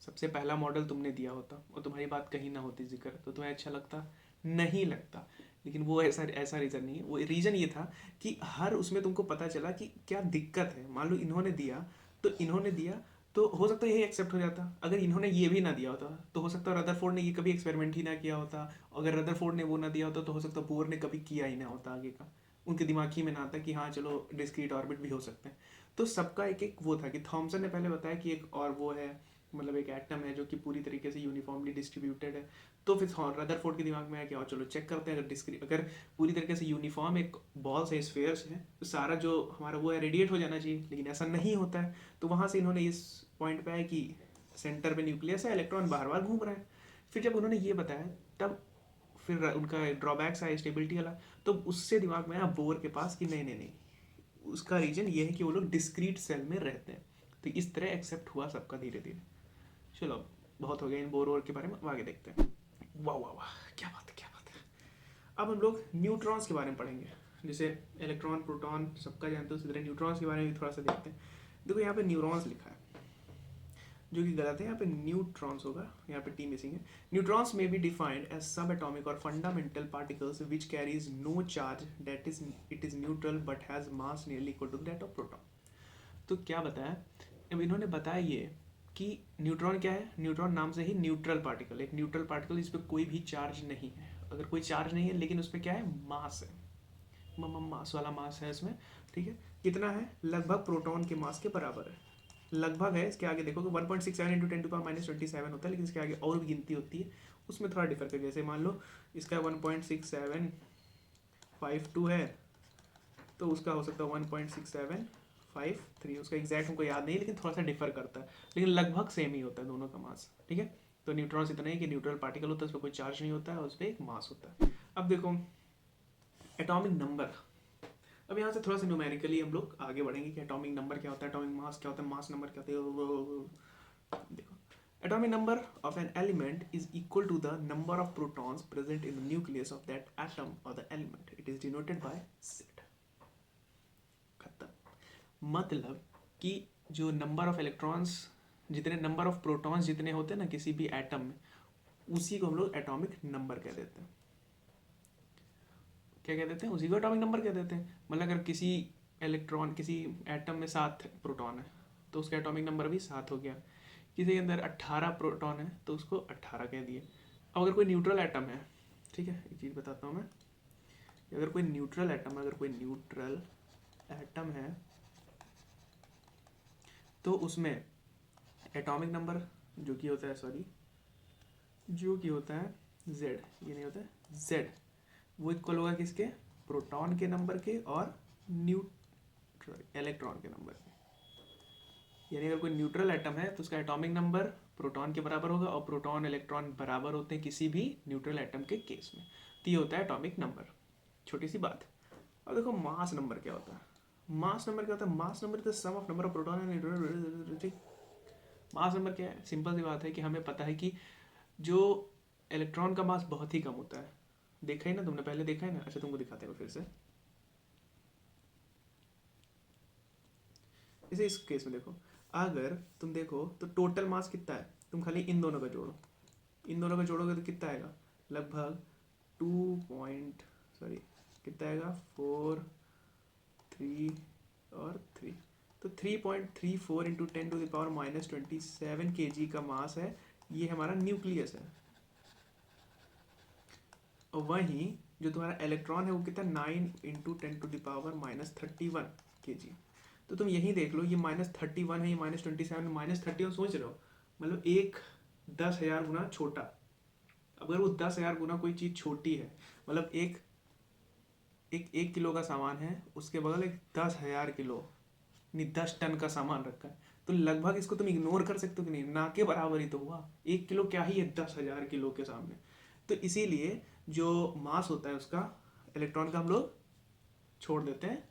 सबसे पहला मॉडल तुमने दिया होता और तुम्हारी बात कहीं ना होती जिक्र, तो तुम्हें अच्छा लगता, नहीं लगता। लेकिन वो ऐसा ऐसा रीज़न नहीं है, वो रीज़न ये था कि हर उसमें तुमको पता चला कि क्या दिक्कत है। मान लो इन्होंने दिया, तो इन्होंने दिया, तो हो सकता है यही एक्सेप्ट हो जाता। अगर इन्होंने ये भी ना दिया होता तो हो सकता है रदरफोर्ड ने ये कभी एक्सपेरिमेंट ही ना किया होता। अगर रदरफोर्ड ने वो ना दिया होता तो हो सकता है बोर ने कभी किया ही ना होता आगे का, उनके दिमाग ही में ना आता कि हाँ चलो डिस्क्रीट ऑर्बिट भी हो सकते हैं। तो सबका एक एक वो था कि थॉमसन ने पहले बताया कि एक और वो है, मतलब एक एटम है जो कि पूरी तरीके से यूनिफॉर्मली डिस्ट्रीब्यूटेड है। तो फिर रदरफोर्ड के दिमाग में आया कि और चलो चेक करते हैं, अगर पूरी तरीके से यूनिफॉर्म एक बॉल्स है, स्फेयर्स है, तो सारा जो हमारा वो है रेडिएट हो जाना चाहिए, लेकिन ऐसा नहीं होता है। तो वहाँ से इन्होंने इस पॉइंट पे आया कि सेंटर पे न्यूक्लियस है, इलेक्ट्रॉन बार बार घूम रहा है। फिर जब उन्होंने ये बताया तब फिर उनका ड्रॉबैक्स आया स्टेबिलिटी वाला, तो उससे दिमाग में आया बोर के पास कि नहीं नहीं नहीं, उसका रीजन ये है कि वो लोग डिस्क्रीट सेल में रहते हैं। तो इस तरह एक्सेप्ट हुआ सबका धीरे धीरे। चलो बहुत हो गया इन बोर वोर के बारे में, अब आगे देखते हैं। वाह वाह वाह, क्या बात है क्या बात है। अब हम लोग न्यूट्रॉन्स के बारे में पढ़ेंगे। जैसे इलेक्ट्रॉन प्रोटॉन सबका जानते हो, उसी तरह न्यूट्रॉन्स के बारे में भी थोड़ा सा देखते हैं। देखो यहाँ पे न्यूरॉन्स लिखा है, जो कि गलत है, यहाँ पे न्यूट्रॉन्स होगा, यहाँ पे टी मिसिंग है। न्यूट्रॉन्स में be defined as sub atomic और fundamental particles which carries no charge, that is it is neutral but has mass nearly equal to that of proton. तो क्या बताया, अब इन्होंने बताया ये कि न्यूट्रॉन क्या है, न्यूट्रॉन नाम से ही न्यूट्रल पार्टिकल, एक न्यूट्रल पार्टिकल, इस पर कोई भी चार्ज नहीं है। अगर कोई चार्ज नहीं है लेकिन उस पर क्या है, मास है, मास वाला मास है इसमें, ठीक है। कितना है, लगभग प्रोटॉन के मास के बराबर है, लगभग है। इसके आगे देखो कि 1.67 इंटू 10⁻⁻27 होता है, लेकिन इसके आगे और भी गिनती होती है, उसमें थोड़ा डिफर कर, जैसे मान लो इसका 1.6752 है, तो उसका हो सकता है 1.6753, उसका एग्जैक्ट हमको याद नहीं, लेकिन थोड़ा सा डिफर करता है, लेकिन लगभग सेम ही होता है दोनों का मास, ठीक है। तो न्यूट्रॉन्स इतना ही कि न्यूट्रल पार्टिकल होता है, उस पर कोई चार्ज नहीं होता है, उस पर एक मास होता है। अब देखो एटॉमिक नंबर, अब यहाँ से थोड़ा सा न्यूमेरिकली हम लोग आगे बढ़ेंगे कि एटॉमिक नंबर क्या होता है, एटॉमिक मास क्या होता है, मास नंबर क्या होता है। देखो atomic number of an element is equal to the number of protons present in the nucleus of that atom or the element. It is denoted by Z. खत्म। मतलब कि जो नंबर ऑफ इलेक्ट्रॉन्स, जितने नंबर ऑफ प्रोटॉन्स जितने होते हैं ना किसी भी एटम में, उसी को हम लोग एटॉमिक नंबर कह देते हैं। क्या कह देते हैं, उसी को एटॉमिक नंबर कह देते हैं। मतलब अगर किसी इलेक्ट्रॉन, किसी एटम में 7 प्रोटॉन है तो उसका एटॉमिक नंबर भी 7 हो गया। किसी के अंदर 18 प्रोटॉन है तो उसको 18 कह दिए। अब अगर कोई न्यूट्रल एटम है, ठीक है, एक चीज़ बताता हूँ मैं, अगर कोई न्यूट्रल एटम है, अगर कोई न्यूट्रल एटम है तो उसमें एटॉमिक नंबर जो कि होता है, सॉरी, जो कि होता है Z, ये नहीं होता है Z, वो इक्वल होगा किसके, प्रोटॉन के नंबर के और न्यूट्रल इलेक्ट्रॉन के नंबर के। यानी अगर कोई न्यूट्रल एटम है तो उसका एटॉमिक नंबर प्रोटॉन के बराबर होगा, और प्रोटॉन इलेक्ट्रॉन बराबर होते हैं किसी भी न्यूट्रल एटम के केस में, तो ये होता है एटॉमिक नंबर। छोटी सी बात। अब देखो मास नंबर क्या होता है। मास नंबर क्या होता है, mass number is the sum of number of proton and neutron. Mass number क्या है, सिंपल सी बात है कि हमें पता है कि जो इलेक्ट्रॉन का मास बहुत ही कम होता है। देखा ही ना तुमने, पहले देखा है ना, अच्छा तुमको दिखाते हैं फिर से। इसे इस केस में देखो, अगर तुम देखो तो टोटल मास कितना है, तुम खाली इन दोनों का जोड़ो, इन दोनों का जोड़ोगे तो कितना आएगा, लगभग 2 कितना आएगा, 4 3 और 3, तो 3.34 इंटू 10⁻⁻27 kg का मास है, ये हमारा न्यूक्लियस है। और वहीं जो तुम्हारा इलेक्ट्रॉन है वो कितना, 9 इंटू 10⁻31 kg। तो तुम यही देख लो, ये -31 है, ये -27, -31 सोच रहे हो, मतलब एक 10,000 गुना छोटा। अगर वो 10,000 गुना कोई चीज़ छोटी है, मतलब एक किलो का सामान है, उसके बगल एक 10,000 किलो, नहीं 10 टन का सामान रखा है, तो लगभग इसको तुम इग्नोर कर सकते हो कि नहीं, ना के बराबर ही तो हुआ। 1 किलो क्या ही है 10,000 किलो के सामने। तो इसीलिए जो मास होता है उसका, इलेक्ट्रॉन का, हम लोग छोड़ देते हैं,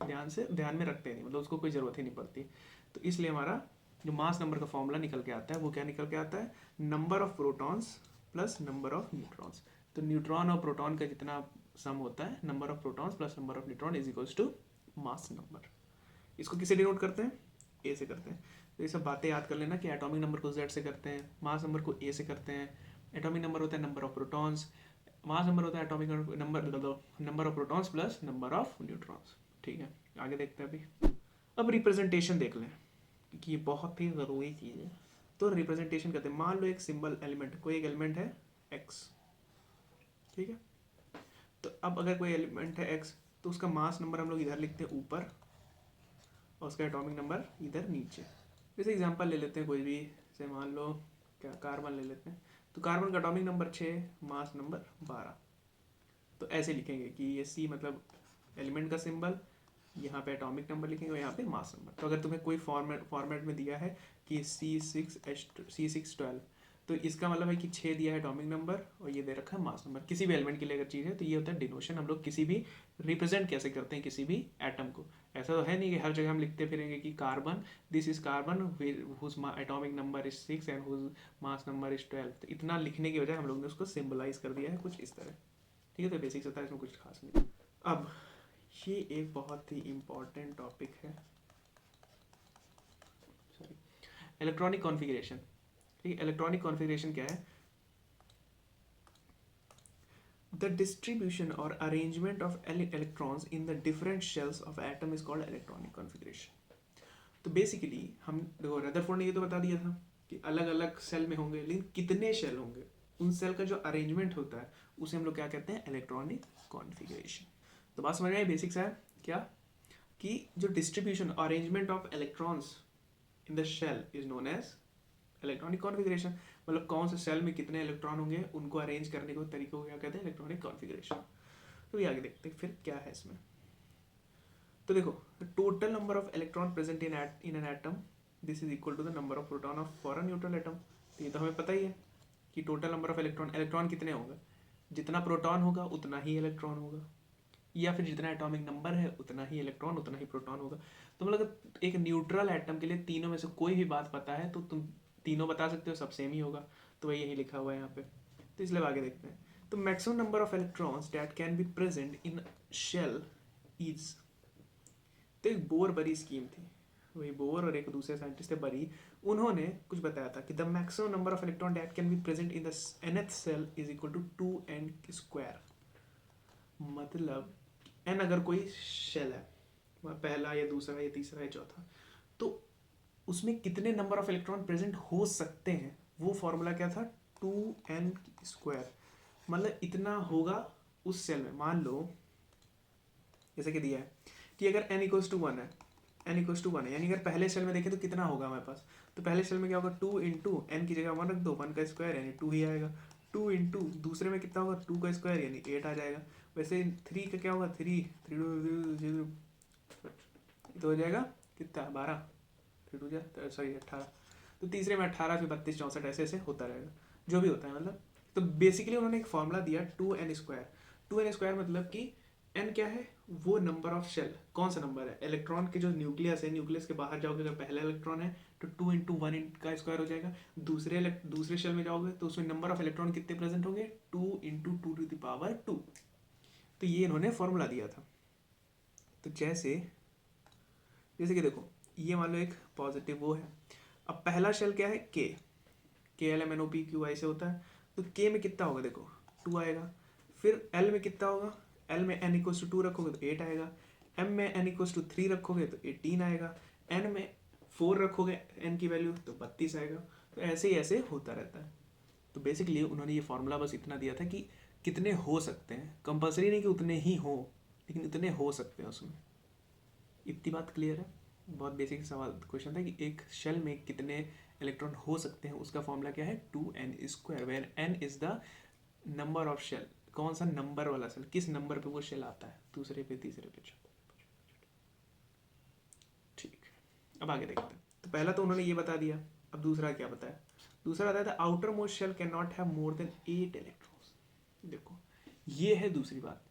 ध्यान में रखते नहीं, मतलब उसको कोई ज़रूरत ही नहीं पड़ती। तो इसलिए हमारा जो मास नंबर का फॉर्मूला निकल के आता है वो क्या निकल के आता है, number of protons plus number of neutrons. तो न्यूट्रॉन और प्रोटॉन का जितना सम होता है, number of protons plus number of neutron is equals to mass number. इसको किसे डिनोट करते हैं, ए से करते हैं। तो ये सब बातें याद कर लेना कि एटॉमिक नंबर को जेड से करते हैं, मास नंबर को ए से करते हैं, एटॉमिक नंबर होता है number of protons, mass number होता है atomic number of protons plus number of neutrons. ठीक है, आगे देखते हैं अभी। अब रिप्रेजेंटेशन देख लें कि ये बहुत ही ज़रूरी चीज़ है। तो रिप्रेजेंटेशन करते हैं, मान लो एक सिंबल एलिमेंट, कोई एक एलिमेंट है x, ठीक है। तो अब अगर कोई एलिमेंट है x, तो उसका मास नंबर हम लोग इधर लिखते हैं ऊपर, और उसका एटॉमिक नंबर इधर नीचे। जैसे एग्जांपल ले लेते हैं कोई भी, जैसे मान लो क्या, कार्बन ले लेते हैं, तो कार्बन का एटॉमिक नंबर 6, मास नंबर 12। तो ऐसे लिखेंगे कि ये C मतलब एलिमेंट का सिंबल, यहाँ पे एटॉमिक नंबर लिखेंगे और यहाँ पे मास नंबर। तो अगर तुम्हें कोई फॉर्मेट में दिया है कि C612, तो इसका मतलब है कि 6 दिया है एटॉमिक नंबर और ये दे रखा है मास नंबर। किसी भी एलिमेंट के लिए अगर चीज़ है तो ये होता है डिनोशन। हम लोग किसी भी रिप्रेजेंट कैसे करते हैं किसी भी एटम को। ऐसा तो है नहीं कि हर जगह हम लिखते फिरेंगे कि carbon, this is carbon whose atomic number is 6 and whose mass number is 12। तो इतना लिखने की बजाय हम लोग ने उसको सिम्बलाइज कर दिया है कुछ इस तरह। ठीक है, तो बेसिक्स होता है, इसमें कुछ खास नहीं। अब ये एक बहुत ही इम्पॉर्टेंट टॉपिक है, सॉरी, इलेक्ट्रॉनिक कॉन्फ़िगरेशन। ठीक है, इलेक्ट्रॉनिक कॉन्फ़िगरेशन क्या है, द डिस्ट्रीब्यूशन और arrangement of electrons in the different shells of atom is called electronic configuration. तो बेसिकली हम देखो, रदरफोर्ड ने ये तो बता दिया था कि अलग अलग सेल में होंगे, लेकिन कितने शेल होंगे, उन सेल का जो अरेंजमेंट होता है उसे हम लोग क्या कहते हैं, इलेक्ट्रॉनिक कॉन्फ़िगरेशन। तो बात समझ में आई, बेसिक्स है क्या, कि जो distribution arrangement of electrons in the shell is known as electronic configuration. मतलब कौन से सेल में कितने इलेक्ट्रॉन होंगे उनको अरेंज करने को तरीके को क्या कहते हैं, इलेक्ट्रॉनिक कॉन्फ़िगरेशन। तो ये आगे देखते हैं फिर क्या है इसमें। तो देखो, total number of electron present in an atom this is equal to the number of proton of for a neutral atom. तो ये तो हमें पता ही है कि टोटल नंबर ऑफ इलेक्ट्रॉन कितने होंगे, जितना प्रोटॉन होगा उतना ही इलेक्ट्रॉन होगा, या फिर जितना एटॉमिक नंबर है उतना ही इलेक्ट्रॉन उतना ही प्रोटॉन होगा। तो मतलब एक न्यूट्रल एटम के लिए तीनों में से कोई भी बात पता है तो तुम तीनों बता सकते हो, सब सेम ही होगा। तो वही यही लिखा हुआ है यहाँ पे, तो इसलिए आगे देखते हैं। तो maximum number of electrons that can be present in shell is, तो एक बोर बरी स्कीम थी, वही बोर और एक दूसरे साइंटिस्ट थे बरी, उन्होंने कुछ बताया था कि the maximum number of electron that can be present in the nth shell is equal to 2n square. मतलब n अगर कोई शेल है, पहला या दूसरा या तीसरा या चौथा, तो उसमें कितने नंबर ऑफ इलेक्ट्रॉन प्रेजेंट हो सकते हैं, वो फॉर्मूला क्या था, 2n स्क्वायर। मतलब इतना होगा उस सेल में। मान लो जैसे कि दिया है कि अगर n इक्वल्स टू वन है, n इक्वल्स टू वन है, यानी अगर पहले सेल में देखें तो कितना होगा हमारे पास, तो पहले सेल में क्या होगा, 2 इंटू एन की जगह 1 रख दो, 1 का स्क्वायर यानी 2 ही आएगा। 2 इंटू दूसरे में कितना होगा, 2 का स्क्वायर यानी 8 आ जाएगा। वैसे 3 का क्या होगा, 3 तो हो जाएगा कितना, 12, 3 2 सॉरी 18। तो तीसरे में 18 फिर 32 64 ऐसे ऐसे होता रहेगा, जो भी होता है मतलब। तो बेसिकली उन्होंने एक फॉर्मूला दिया 2n स्क्वायर। 2n स्क्वायर मतलब कि n क्या है, वो नंबर ऑफ शेल, कौन सा नंबर है, इलेक्ट्रॉन के जो न्यूक्लियस है, न्यूक्लियस के बाहर जाओगे अगर पहला इलेक्ट्रॉन है तो 2 इंटू वन का स्क्वायर हो जाएगा। दूसरे शेल में जाओगे तो उसमें नंबर ऑफ इलेक्ट्रॉन कितने प्रेजेंट होंगे, 2 इंटू 2 टू द पावर 2। तो ये इन्होंने फॉर्मूला दिया था। तो जैसे जैसे कि देखो, ये मान लो एक पॉजिटिव वो है, अब पहला शेल क्या है, K L M N O P Q I से होता है, तो के में कितना होगा, देखो 2 आएगा। फिर एल में कितना होगा, एल में एन इक्वल्स टू 2 रखोगे तो 8 आएगा। एम में एन इक्वल्स टू 3 रखोगे तो 18 आएगा। एन में 4 रखोगे एन की वैल्यू तो 32 आएगा। तो ऐसे ही ऐसे होता रहता है। तो बेसिकली उन्होंने ये फॉर्मूला बस इतना दिया था कि कितने हो सकते हैं, कंपल्सरी नहीं कि उतने ही हो, लेकिन इतने हो सकते हैं उसमें। इतनी बात क्लियर है। बहुत बेसिक सवाल क्वेश्चन था कि एक शेल में कितने इलेक्ट्रॉन हो सकते हैं, उसका फॉर्मूला क्या है, 2n square, where n is the number of shell, कौन सा नंबर वाला सेल, किस नंबर पे वो शेल आता है, दूसरे पे तीसरे पे चौथे। ठीक, अब आगे देखते हैं। तो पहला तो उन्होंने ये बता दिया, अब दूसरा क्या बताया, दूसरा बताया था outermost shell can not have more than 8 electrons. देखो ये है दूसरी बात।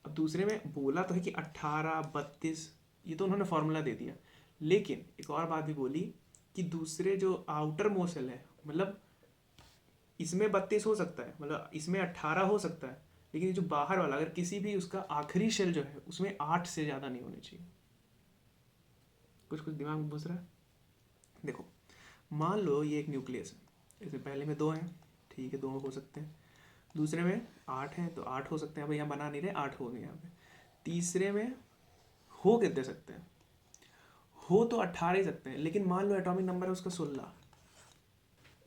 अब दूसरे में बोला तो है कि 18 32, ये तो उन्होंने फॉर्मूला दे दिया, लेकिन एक और बात भी बोली कि दूसरे जो आउटर मोस्ट शेल है, मतलब इसमें 32 हो सकता है, मतलब इसमें 18 हो सकता है, लेकिन जो बाहर वाला अगर किसी भी उसका आखिरी शेल जो है उसमें 8 से ज़्यादा नहीं होने चाहिए। कुछ कुछ दिमाग में घुस रहा है। देखो मान लो ये एक न्यूक्लियस है, इसमें पहले में 2 हैं, ठीक है 2 हो सकते हैं, दूसरे में 8 हैं तो 8 हो सकते हैं, अब यहाँ बना नहीं रहे, 8 हो गए यहाँ पे। तीसरे में हो कितने सकते हैं, हो तो 18 ही सकते हैं, लेकिन मान लो एटॉमिक नंबर है उसका 16,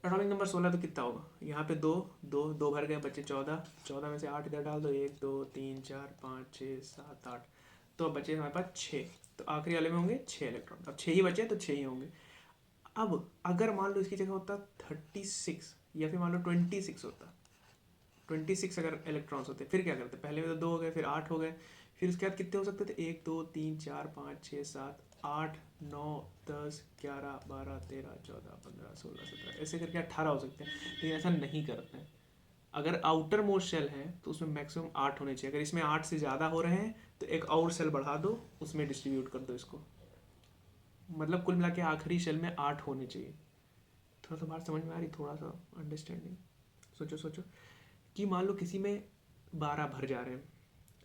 एटॉमिक नंबर 16 तो कितना होगा, यहाँ पे दो दो दो भर गए, बचे 14, 14 में से 8 इधर डाल दो, 1 2 3 4 5 6 7 8, तो अब बचे हमारे पास 6। तो आखिरी वाले में होंगे 6 इलेक्ट्रॉन, अब 6 ही बचे तो 6 ही होंगे। अब अगर मान लो इसकी जगह होता 36 या फिर मान लो 26 होता, 26 अगर इलेक्ट्रॉन्स होते फिर क्या करते, पहले में तो 2 हो गए, फिर 8 हो गए, फिर उसके बाद कितने हो सकते थे, 1 2 3 4 5 6 7 8 9 10 11 12 13 14 15 16 17 ऐसे करके 18 हो सकते हैं, लेकिन ऐसा नहीं करते हैं। अगर आउटर मोस्ट शेल है तो उसमें मैक्सिमम 8 होने चाहिए, अगर इसमें 8 से ज़्यादा हो रहे हैं तो एक और सेल बढ़ा दो, उसमें डिस्ट्रीब्यूट कर दो इसको, मतलब कुल मिला के आखिरी शेल में 8 होने चाहिए। थोड़ा सा बात समझ में आ रही, थोड़ा सा अंडरस्टैंडिंग। सोचो सोचो कि मान लो किसी में 12 भर जा रहे हैं,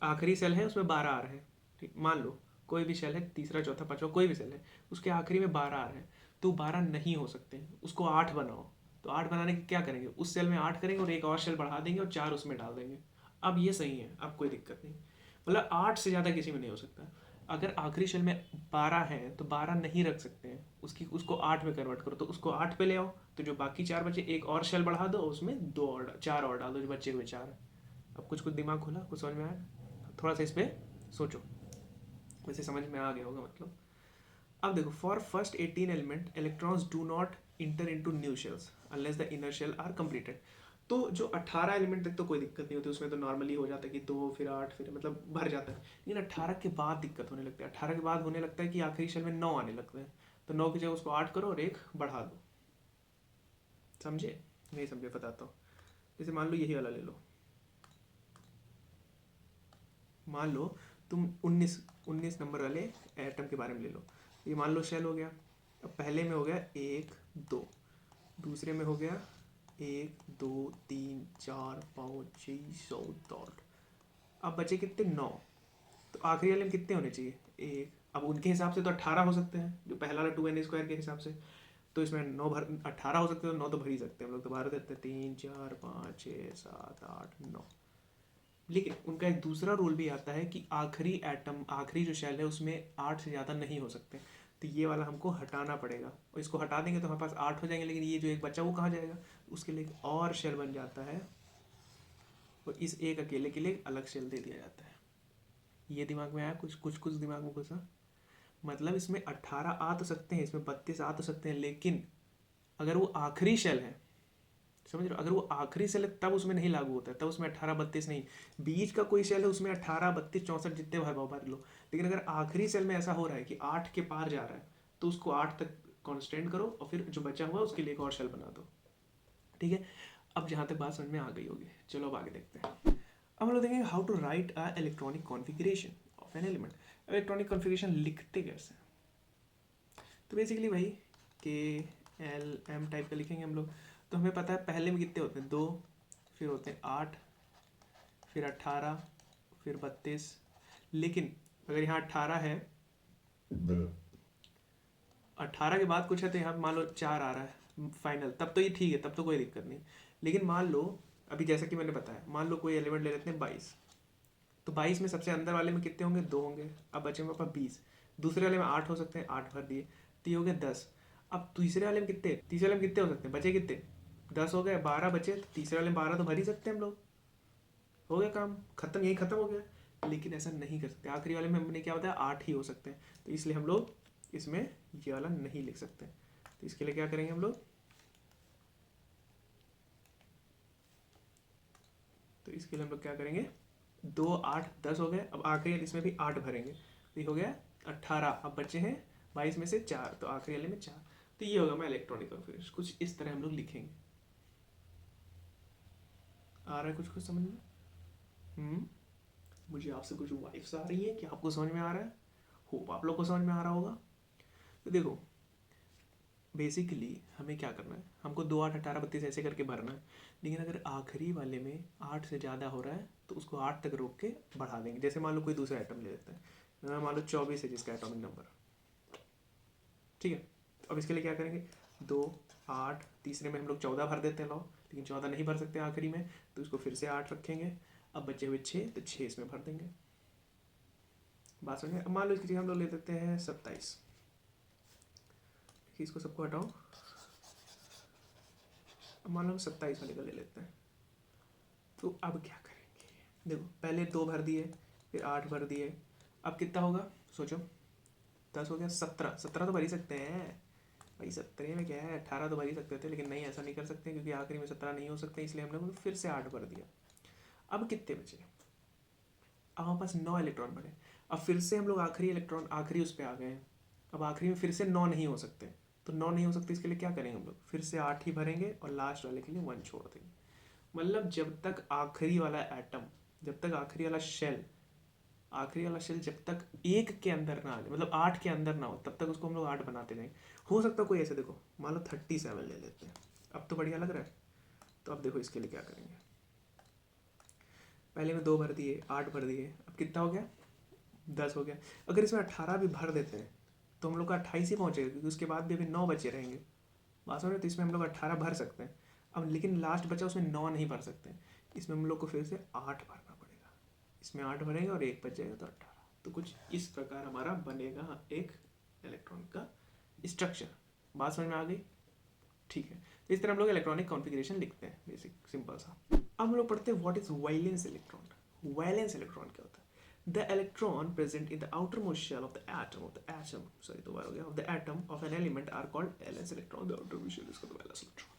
आखिरी सेल है उसमें 12 आ रहे हैं, ठीक, मान लो कोई भी सेल है, तीसरा चौथा पांचवा कोई भी सेल है, उसके आखिरी में 12 आ रहे हैं, तो 12 नहीं हो सकते, उसको 8 बनाओ। तो 8 बनाने के क्या करेंगे, उस सेल में 8 करेंगे और एक और सेल बढ़ा देंगे और 4 उसमें डाल देंगे। अब ये सही है, अब कोई दिक्कत नहीं, मतलब 8 से ज़्यादा किसी में नहीं हो सकता। अगर आखिरी शेल में 12 है तो 12 नहीं रख सकते हैं, उसको 8 में कन्वर्ट करो, तो उसको 8 पे ले आओ, तो जो बाकी 4 बचे एक और शेल बढ़ा दो, उसमें 4 और डाल दो, जो बचे हुए 4 है। अब कुछ कुछ दिमाग खुला, कुछ समझ में आया, थोड़ा सा इस पर सोचो, वैसे समझ में आ गया होगा मतलब। अब देखो, for first 18 element electrons do not enter into new shells unless the inner shell are completed. तो जो 18 एलिमेंट तक तो कोई दिक्कत नहीं होती, उसमें तो नॉर्मली हो जाता है कि 2 फिर 8 फिर मतलब भर जाता है। लेकिन 18 के बाद दिक्कत होने लगती है, 18 के बाद होने लगता है कि आखिरी शेल में 9 आने लगते हैं, तो 9 की जगह उसको 8 करो और एक बढ़ा दो। समझे? नहीं समझे बताता हूँ। जैसे मान लो यही वाला ले लो, मान लो तुम 19 नंबर वाले एटम के बारे में ले लो। ये मान लो शेल हो गया, अब पहले में हो गया 1 2, दूसरे में हो गया 1 2 3 4 5 6 7 8, अब बचे कितने 9, तो आखिरी वाले में कितने होने चाहिए 1। अब उनके हिसाब से तो 18 हो सकते हैं, जो पहला वाला 2n² के हिसाब से, तो इसमें 9 भर 18 हो सकते हैं, तो 9 तो भर ही सकते हैं हम लोग, तो 12 देते हैं 3 4 5 6 7 8 9। लेकिन उनका एक दूसरा रूल भी आता है कि आखिरी एटम, आखिरी जो शेल है उसमें 8 से ज़्यादा नहीं हो सकते, तो ये वाला हमको हटाना पड़ेगा, और इसको हटा देंगे तो हमारे पास 8 हो जाएंगे, लेकिन ये जो एक बच्चा वो कहाँ जाएगा, उसके लिए एक और शेल बन जाता है, और इस एक अकेले के लिए एक अलग शेल दे दिया जाता है। ये दिमाग में आया? कुछ कुछ कुछ दिमाग में घुसा? मतलब इसमें 18 आ तो सकते हैं, इसमें 32 आ तो सकते हैं, लेकिन अगर वो आखिरी शेल है, समझ रहे हो, अगर वो आखिरी सेल है तब उसमें नहीं लागू होता है, तब उसमें 18 32 नहीं। बीच का कोई सेल है उसमें 18 32 64 जितने भर भर लो, लेकिन अगर आखिरी सेल में ऐसा हो रहा है कि 8 के पार जा रहा है, तो उसको 8 तक कॉन्स्टेंट करो और फिर जो बचा हुआ उसके लिए एक और शेल बना दो। ठीक है, अब जहाँ तक बात समझ में आ गई होगी, चलो अब आगे देखते हैं। अब हम लोग देखेंगे how to write a electronic configuration of an element. Electronic configuration लिखते कैसे? तो बेसिकली भाई के एल एम टाइप का लिखेंगे हम लोग। तो हमें पता है पहले में कितने होते हैं 2, फिर होते हैं 8, फिर 18, फिर 32। लेकिन अगर यहाँ 18 है, 18 के बाद कुछ है, तो यहाँ मान लो 4 आ रहा है फाइनल, तब तो ये ठीक है, तब तो कोई दिक्कत नहीं। लेकिन मान लो अभी जैसा कि मैंने बताया, मान लो कोई एलिमेंट ले लेते हैं 22, तो 22 में सबसे अंदर वाले में कितने होंगे 2 होंगे, अब बचे मेरे पास 20। दूसरे वाले में 8 हो सकते हैं, 8 भर दिए, तो ये हो गए 10। अब तीसरे वाले में कितने, तीसरे वाले में कितने हो सकते हैं, बचे कितने 10 हो गए, 12 बचे, तो तीसरे वाले में 12 तो भर ही सकते हैं हम लोग, हो गया काम खत्म, यही खत्म हो गया। लेकिन ऐसा नहीं कर सकते, आखिरी वाले में हमने क्या बताया 8 ही हो सकते हैं, तो इसलिए हम लोग इसमें ये वाला नहीं लिख सकते। तो इसके लिए क्या करेंगे हम लोग, तो इसके लिए हम लोग क्या करेंगे, 2 8 10 हो गए, अब आखिरी वाले इसमें भी 8 भरेंगे, तो ये हो गया 18। अब बचे हैं 22 में से 4, तो आखिरी वाले में 4, तो ये होगा हमारा इलेक्ट्रॉनिक कॉन्फ़िगरेशन। कुछ इस तरह हम लोग लिखेंगे। आ रहा है कुछ कुछ समझ में? मुझे आपसे कुछ वाइफ्स आ रही है कि आपको समझ में आ रहा है, होप आप लोग को समझ में आ रहा होगा। तो देखो बेसिकली हमें क्या करना है, हमको 2 8 18 32 ऐसे करके भरना है, लेकिन अगर आखिरी वाले में 8 से ज़्यादा हो रहा है तो उसको 8 तक रोक के बढ़ा देंगे। जैसे मान लो कोई दूसरा आइटम ले लेते हैं, मान लो 24 है जिसका एटॉमिक नंबर, ठीक है, तो अब इसके लिए क्या करेंगे, 2 8, तीसरे में हम लोग 14 भर देते हैं लो, लेकिन 14 नहीं भर सकते आखिरी में, तो इसको फिर से 8 रखेंगे। अब बचे हुए 6, तो 6 इसमें भर देंगे। बात समझ में? अब मान लो इसकी जगह हम लोग ले देते हैं 27, इसको सबको हटाओ, अब मान लो 27 वाले का ले लेते हैं। तो अब क्या करेंगे, देखो पहले 2 भर दिए, फिर 8 भर दिए, अब कितना होगा सोचो, 10 हो गया, 17, 17 तो भर ही सकते हैं भाई, 17 में क्या है, 18 तो भर ही सकते थे, लेकिन नहीं ऐसा नहीं कर सकते क्योंकि आखिरी में 17 नहीं हो सकते, इसलिए हमने फिर से 8 भर दिया। अब कितने बचे, अब हमारे पास 9 इलेक्ट्रॉन बने। अब फिर से हम लोग आखिरी इलेक्ट्रॉन, आखिरी उस पर आ गए हैं, अब आखिरी में फिर से 9 नहीं हो सकते, तो 9 नहीं हो सकते, इसके लिए क्या करेंगे हम लोग, फिर से 8 ही भरेंगे और लास्ट वाले के लिए 1 छोड़ देंगे। मतलब जब तक आखिरी वाला एटम, जब तक आखिरी वाला शेल, आखिरी वाला शेल जब तक 1 के अंदर ना आ जाए, मतलब 8 के अंदर ना हो, तब तक उसको हम लोग 8 बनाते जाएंगे। हो सकता है कोई ऐसे, देखो मान लो 37 ले लेते हैं, अब तो बढ़िया लग रहा है। तो अब देखो इसके लिए क्या करेंगे, पहले में 2 भर दिए, 8 भर दिए, अब कितना हो गया 10 हो गया। अगर इसमें 18 भी भर देते हैं तो हम लोग का 28 ही पहुंचेगा, क्योंकि उसके बाद भी अभी 9 बचे रहेंगे। बात समझ रहे, तो इसमें हम लोग 18 भर सकते हैं। अब लेकिन लास्ट बचा उसमें 9 नहीं भर सकते, इसमें हम लोग को फिर से 8 भरना पड़ेगा। इसमें 8 भरेंगे और 1 बच जाएगा, तो 18, तो कुछ इस प्रकार हमारा बनेगा एक इलेक्ट्रॉन का स्ट्रक्चर। बात समझ में आ गई? ठीक है, तो इस तरह हम लोग इलेक्ट्रॉनिक कॉन्फ़िगरेशन लिखते हैं, बेसिक सिंपल सा। अब हम लोग पढ़ते हैं what is valence electron. Valence electron क्या होता है? The electron present in the outermost shell of the atom sorry दो बार हो गया, of the atom of an element are called valence electron. The outermost shell is called valence electron.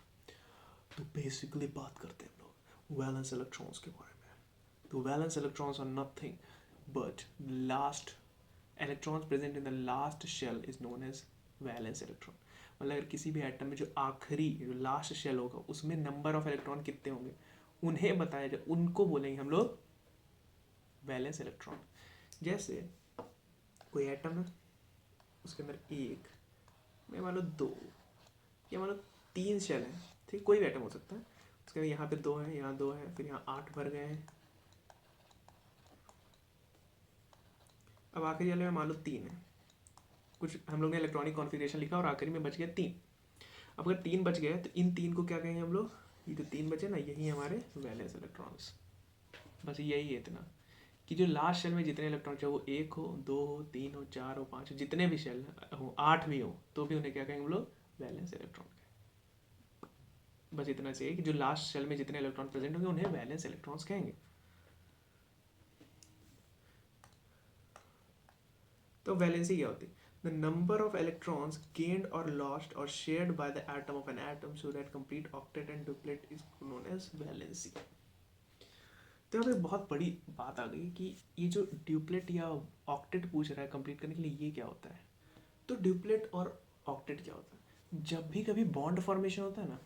तो बेसिकली बात करते हैं हम लोग वैलेंस इलेक्ट्रॉन्स के बारे में। तो valence electrons are nothing but last electrons present in the last shell is known as valence electron। मतलब अगर किसी भी एटम में जो आखिरी जो लास्ट शेल होगा उसमें नंबर ऑफ इलेक्ट्रॉन कितने होंगे उन्हें बताया जाए, उनको बोलेंगे हम लोग वैलेंस इलेक्ट्रॉन। जैसे कोई एटम है, उसके अंदर एक, मैं मान लो दो, या मान लो तीन शेल है, ठीक, कोई भी एटम हो सकता है। उसके अंदर यहाँ पे दो है, यहाँ दो है, फिर यहाँ 8 भर गए हैं। अब आखिरी वाले में मान लो 3 है। कुछ हम लोग ने इलेक्ट्रॉनिक कॉन्फ़िगरेशन लिखा और आखिरी में बच गया 3। अब अगर 3 बच गए तो इन 3 को क्या कहेंगे हम लोग? ये जो 3 बचे ना, यही हमारे वैलेंस इलेक्ट्रॉन्स। बस यही है इतना कि जो लास्ट शेल में जितने इलेक्ट्रॉन चाहे वो 1 हो, 2 हो, 3 हो, 4 हो, 5 हो, जितने भी शेल हो, 8 भी हो, तो भी उन्हें क्या कहेंगे हम लोग? Valence electron. बस इतना चाहिए कि जो लास्ट शेल में जितने इलेक्ट्रॉन प्रेजेंट होंगे उन्हें वैलेंस इलेक्ट्रॉन्स कहेंगे। तो वैलेंसी क्या होती है? The number of electrons gained or lost or shared by the atom of an atom so that complete octet and duplet is known as valency। तो यहाँ पे बहुत बड़ी बात आ गई कि ये जो ड्यूप्लेट या ऑक्टेट पूछ रहा है कंप्लीट करने के लिए, ये क्या होता है? तो ड्यूप्लेट और ऑक्टेट क्या होता है? जब भी कभी बॉन्ड फॉर्मेशन होता है ना,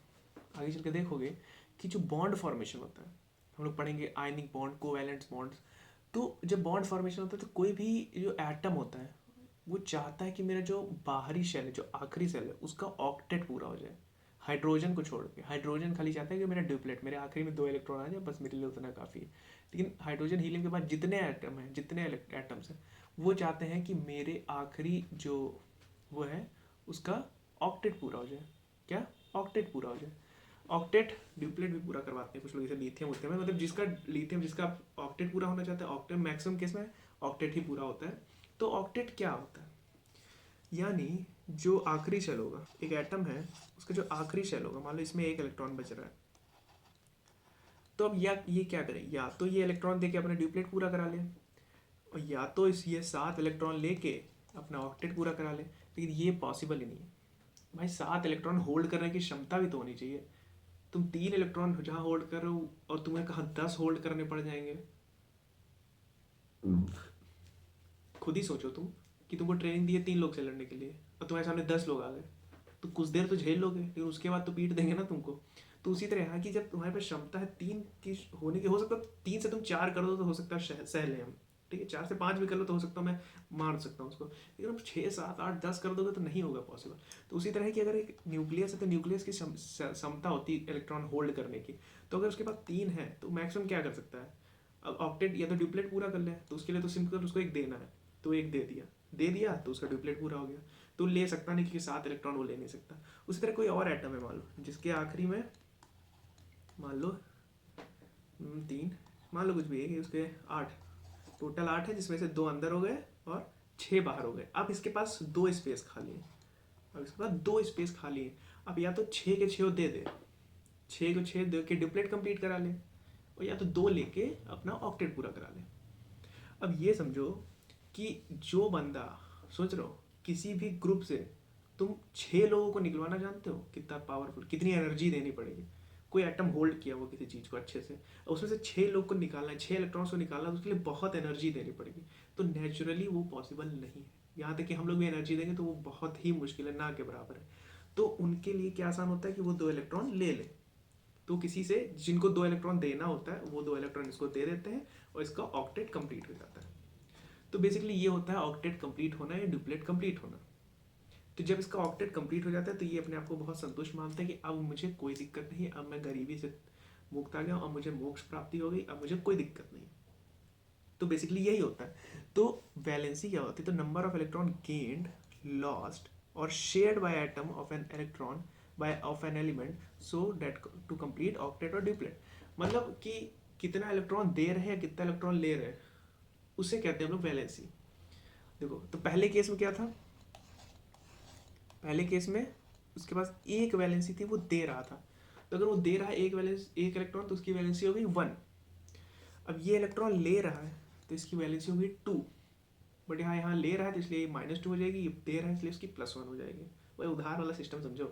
आगे चल के देखोगे कि जो बॉन्ड फॉर्मेशन होता है, हम लोग पढ़ेंगे आयनिक बॉन्ड, कोवैलेंट बॉन्ड्स। तो जब बॉन्ड फॉर्मेशन होता है तो कोई भी जो एटम होता है वो चाहता है कि मेरा जो बाहरी शेल है, जो आखिरी शेल है, उसका ऑक्टेट पूरा हो जाए, हाइड्रोजन को छोड़ के। हाइड्रोजन खाली चाहता है कि मेरा ड्यूप्लेट, मेरे आखिरी में 2 इलेक्ट्रॉन आ जाए, बस मेरे लिए उतना काफ़ी है। लेकिन हाइड्रोजन हीलियम के बाद जितने एटम हैं, जितने एटम्स हैं, वो चाहते हैं कि मेरे आखिरी जो वो है उसका ऑक्टेट पूरा हो जाए। क्या? ऑक्टेट पूरा हो जाए। ऑक्टेट ड्यूप्लेट भी पूरा करवाते हैं कुछ लोग, जैसे लिथियम होते हैं, मतलब जिसका लिथियम जिसका ऑक्टेट पूरा होना चाहता है, ऑक्टेट मैक्सिमम केस में ऑक्टेट ही पूरा होता है। तो ऑक्टेट क्या होता है? यानी जो आखिरी शेल होगा, एक एटम है, उसका जो आखिरी शेल होगा, मान लो इसमें 1 इलेक्ट्रॉन बच रहा है, तो अब या ये क्या करें? या तो ये इलेक्ट्रॉन देके अपना ड्यूप्लेट पूरा करा ले, और या तो ये 7 इलेक्ट्रॉन लेके अपना ऑक्टेट पूरा करा ले। लेकिन ये पॉसिबल ही नहीं है भाई। 7 इलेक्ट्रॉन होल्ड करने की क्षमता भी तो होनी चाहिए। तुम 3 इलेक्ट्रॉन जहाँ होल्ड कर रहे हो और तुम्हें कहाँ 10 होल्ड करने पड़ जाएंगे? खुद ही सोचो तुम कि तुमको ट्रेनिंग दी है 3 लोग से लड़ने के लिए और तुम्हारे सामने 10 लोग आ गए, तो कुछ देर तो झेल लोगे, लेकिन उसके बाद तो पीट देंगे ना तुमको। तो उसी तरह यहाँ की जब तुम्हारे पास क्षमता है 3 की होने की, हो सकता है 3 से तुम 4 कर दो तो हो सकता है सह लें हम, ठीक है। 4 से 5 भी कर लो तो हो सकता है मैं मार सकता हूँ उसको, लेकिन अब 6, 7, 8, 10 कर दोगे तो नहीं होगा पॉसिबल। तो उसी तरह की अगर एक न्यूक्लियस है तो न्यूक्लियस की क्षमता होती है इलेक्ट्रॉन होल्ड करने की। तो अगर उसके पास 3 है तो मैक्सिमम क्या कर सकता है? अब ऑक्टेट या तो ड्यूप्लेट पूरा कर ले, तो उसके लिए तो सिंपल उसको एक देना है, तो एक दे दिया तो उसका ड्यूप्लेट पूरा हो गया। तो ले सकता नहीं, क्योंकि 7 इलेक्ट्रॉन वो ले नहीं सकता। उसी तरह कोई और एटम है मान लो, जिसके आखिरी में मान लो 3, मान लो कुछ भी है, उसके 8, टोटल 8 है, जिसमें से 2 अंदर हो गए और 6 बाहर हो गए। अब इसके पास 2 स्पेस खाली है, अब इसके पास 2 स्पेस खाली है। अब या तो 6 के 6 दे दे, 6 को 6 दे के ड्यूप्लेट कंप्लीट करा ले, और या तो 2 लेके अपना ऑक्टेट पूरा करा ले। अब ये समझो कि जो बंदा, सोच रहे हो किसी भी ग्रुप से तुम 6 लोगों को निकलवाना जानते हो कितना पावरफुल, कितनी एनर्जी देनी पड़ेगी। कोई एटम होल्ड किया वो किसी चीज़ को अच्छे से, उसमें से 6 लोग को निकालना है, 6 इलेक्ट्रॉन्स को निकालना है, उसके लिए बहुत एनर्जी देनी पड़ेगी। तो नेचुरली वो पॉसिबल नहीं है। यहाँ तक कि हम लोग भी एनर्जी देंगे तो वो बहुत ही मुश्किल है, ना के बराबर है। तो उनके लिए क्या आसान होता है कि वो 2 इलेक्ट्रॉन ले ले। तो किसी से जिनको 2 इलेक्ट्रॉन देना होता है वो 2 इलेक्ट्रॉन इसको दे देते हैं और इसका ऑक्टेट कंप्लीट हो जाता है। तो बेसिकली ये होता है ऑक्टेट कंप्लीट होना या ड्यूप्लेट कंप्लीट होना। तो जब इसका ऑक्टेट कंप्लीट हो जाता है तो ये अपने आप को बहुत संतुष्ट मानता है कि अब मुझे कोई दिक्कत नहीं, अब मैं गरीबी से मुक्त आ गया, अब मुझे मोक्ष प्राप्ति हो गई, अब मुझे कोई दिक्कत नहीं। तो बेसिकली यही होता है। तो वैलेंसी क्या होती है? तो number of electron gained, lost और shared by atom of an electron by of an element so that to complete octet और ड्यूप्लेट। मतलब कि कितना इलेक्ट्रॉन दे रहे हैं, कितना इलेक्ट्रॉन ले रहे हैं, उसे कहते हैं हम लोग वैलेंसी। देखो तो पहले केस में क्या था, पहले केस में उसके पास एक वैलेंसी थी, वो दे रहा था। तो अगर वो दे रहा है एक इलेक्ट्रॉन, तो उसकी वैलेंसी हो गई 1। अब ये इलेक्ट्रॉन ले रहा है तो इसकी वैलेंसी होगी 2। बट यहाँ यहाँ ले रहा है तो इसलिए -2 हो जाएगी, ये दे रहा है इसलिए उसकी +1 हो जाएगी। वही उधार वाला सिस्टम समझो,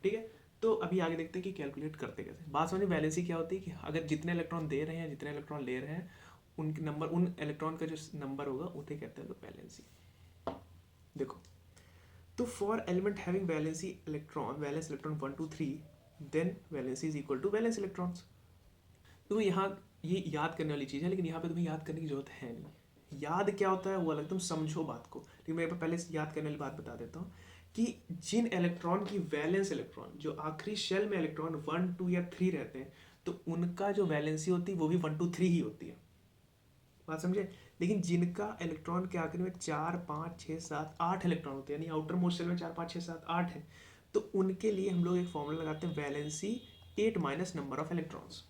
ठीक है। तो अभी आगे देखते हैं कि कैलकुलेट करते कैसे। बात समझो, वैलेंसी क्या होती है कि अगर जितने इलेक्ट्रॉन दे रहे हैं जितने इलेक्ट्रॉन ले रहे हैं, उनके नंबर, उन इलेक्ट्रॉन का जो नंबर होगा उसे कहते हैं लोग वैलेंसी। देखो तो for element having valency electron, valence electron 1 2 3, then valency is equal to valence electrons. तो यहाँ ये याद करने वाली चीज़ है, लेकिन यहाँ पे तुम्हें याद करने की जरूरत है नहीं। याद क्या होता है वो अलग, तुम समझो बात को। लेकिन मैं पहले याद करने वाली बात बता देता हूँ कि जिन इलेक्ट्रॉन की वैलेंस इलेक्ट्रॉन, जो आखिरी शेल में इलेक्ट्रॉन 1 2 या 3 रहते हैं, तो उनका जो वैलेंसी होती है वो भी 1 2 3 ही होती है। बात समझे। लेकिन जिनका इलेक्ट्रॉन के आखिर में 4 5 6 7 8 इलेक्ट्रॉन होते हैं, यानी आउटर मोस्ट शेल में 4 5 6 7 8 है, तो उनके लिए हम लोग एक फॉर्मूला लगाते हैं, valency 8 minus number of electrons.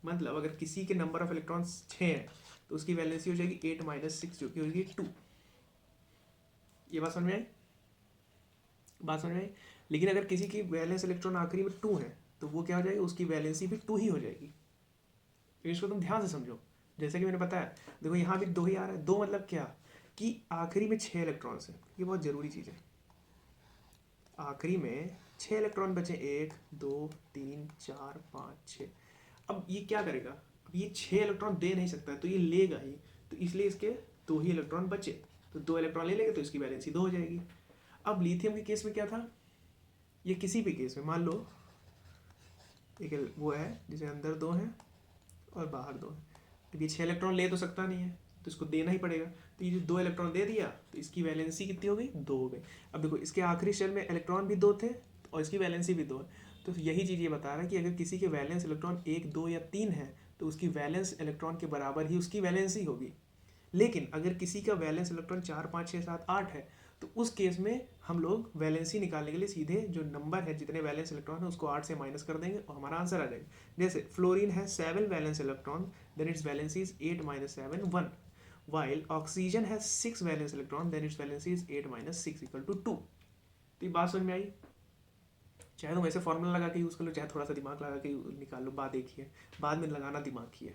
मतलब अगर किसी के नंबर ऑफ इलेक्ट्रॉन्स 6 हैं तो उसकी वैलेंसी हो जाएगी 8 माइनस 6, जो कि होगी 2। ये बात समझ में आई, बात समझ में आई। लेकिन अगर किसी की वैलेंस इलेक्ट्रॉन आखिरी में 2 है तो वो क्या हो जाएगी, उसकी वैलेंसी भी 2 ही हो जाएगी। तो इसको तुम ध्यान से समझो। जैसे कि मैंने बताया, देखो यहाँ भी 2 ही आ रहा है। 2 मतलब क्या, कि आखिरी में 6 इलेक्ट्रॉन्स हैं। ये बहुत ज़रूरी चीज़ है। आखिरी में 6 इलेक्ट्रॉन बचे, 1 2 3 4 5 6। अब ये क्या करेगा, अब ये 6 इलेक्ट्रॉन दे नहीं सकता है तो ये लेगा ही, तो इसलिए इसके 2 ही इलेक्ट्रॉन बचे, तो 2 इलेक्ट्रॉन ले लेगा तो इसकी वैलेंसी 2 हो जाएगी। अब लिथियम के केस में क्या था, ये किसी भी केस में मान लो एक वो है जिसे अंदर 2 हैं और बाहर 2 हैं, तो ये 6 इलेक्ट्रॉन ले तो सकता नहीं है, तो इसको देना ही पड़ेगा। तो ये जो 2 इलेक्ट्रॉन दे दिया तो इसकी वैलेंसी कितनी हो गई, 2 हो गई। अब देखो इसके आखिरी शेल में इलेक्ट्रॉन भी 2 थे और इसकी वैलेंसी भी 2 है। तो यही चीज़ ये बता रहा है कि अगर किसी के वैलेंस इलेक्ट्रॉन 1 2 या 3 है तो उसकी वैलेंस इलेक्ट्रॉन के बराबर ही उसकी वैलेंसी होगी। लेकिन अगर किसी का वैलेंस इलेक्ट्रॉन 4 5 6 7 8 है तो उस केस में हम लोग वैलेंसी निकालने के लिए सीधे जो नंबर है, जितने वैलेंस इलेक्ट्रॉन है, उसको 8 से माइनस कर देंगे और हमारा आंसर आ जाएगा। जैसे फ्लोरीन है 7 valence electron, then its valency is 8 minus 7 1, while oxygen has 6 valence electron, then its valency is 8 minus 6 equal to 2। तो ये बात समझ में आई। चाहे तुम ऐसे फॉर्मूला लगा के यूज़ कर लो, चाहे थोड़ा सा दिमाग लगा के निकाल लो, बात एक ही है, बाद में लगाना दिमाग ही है,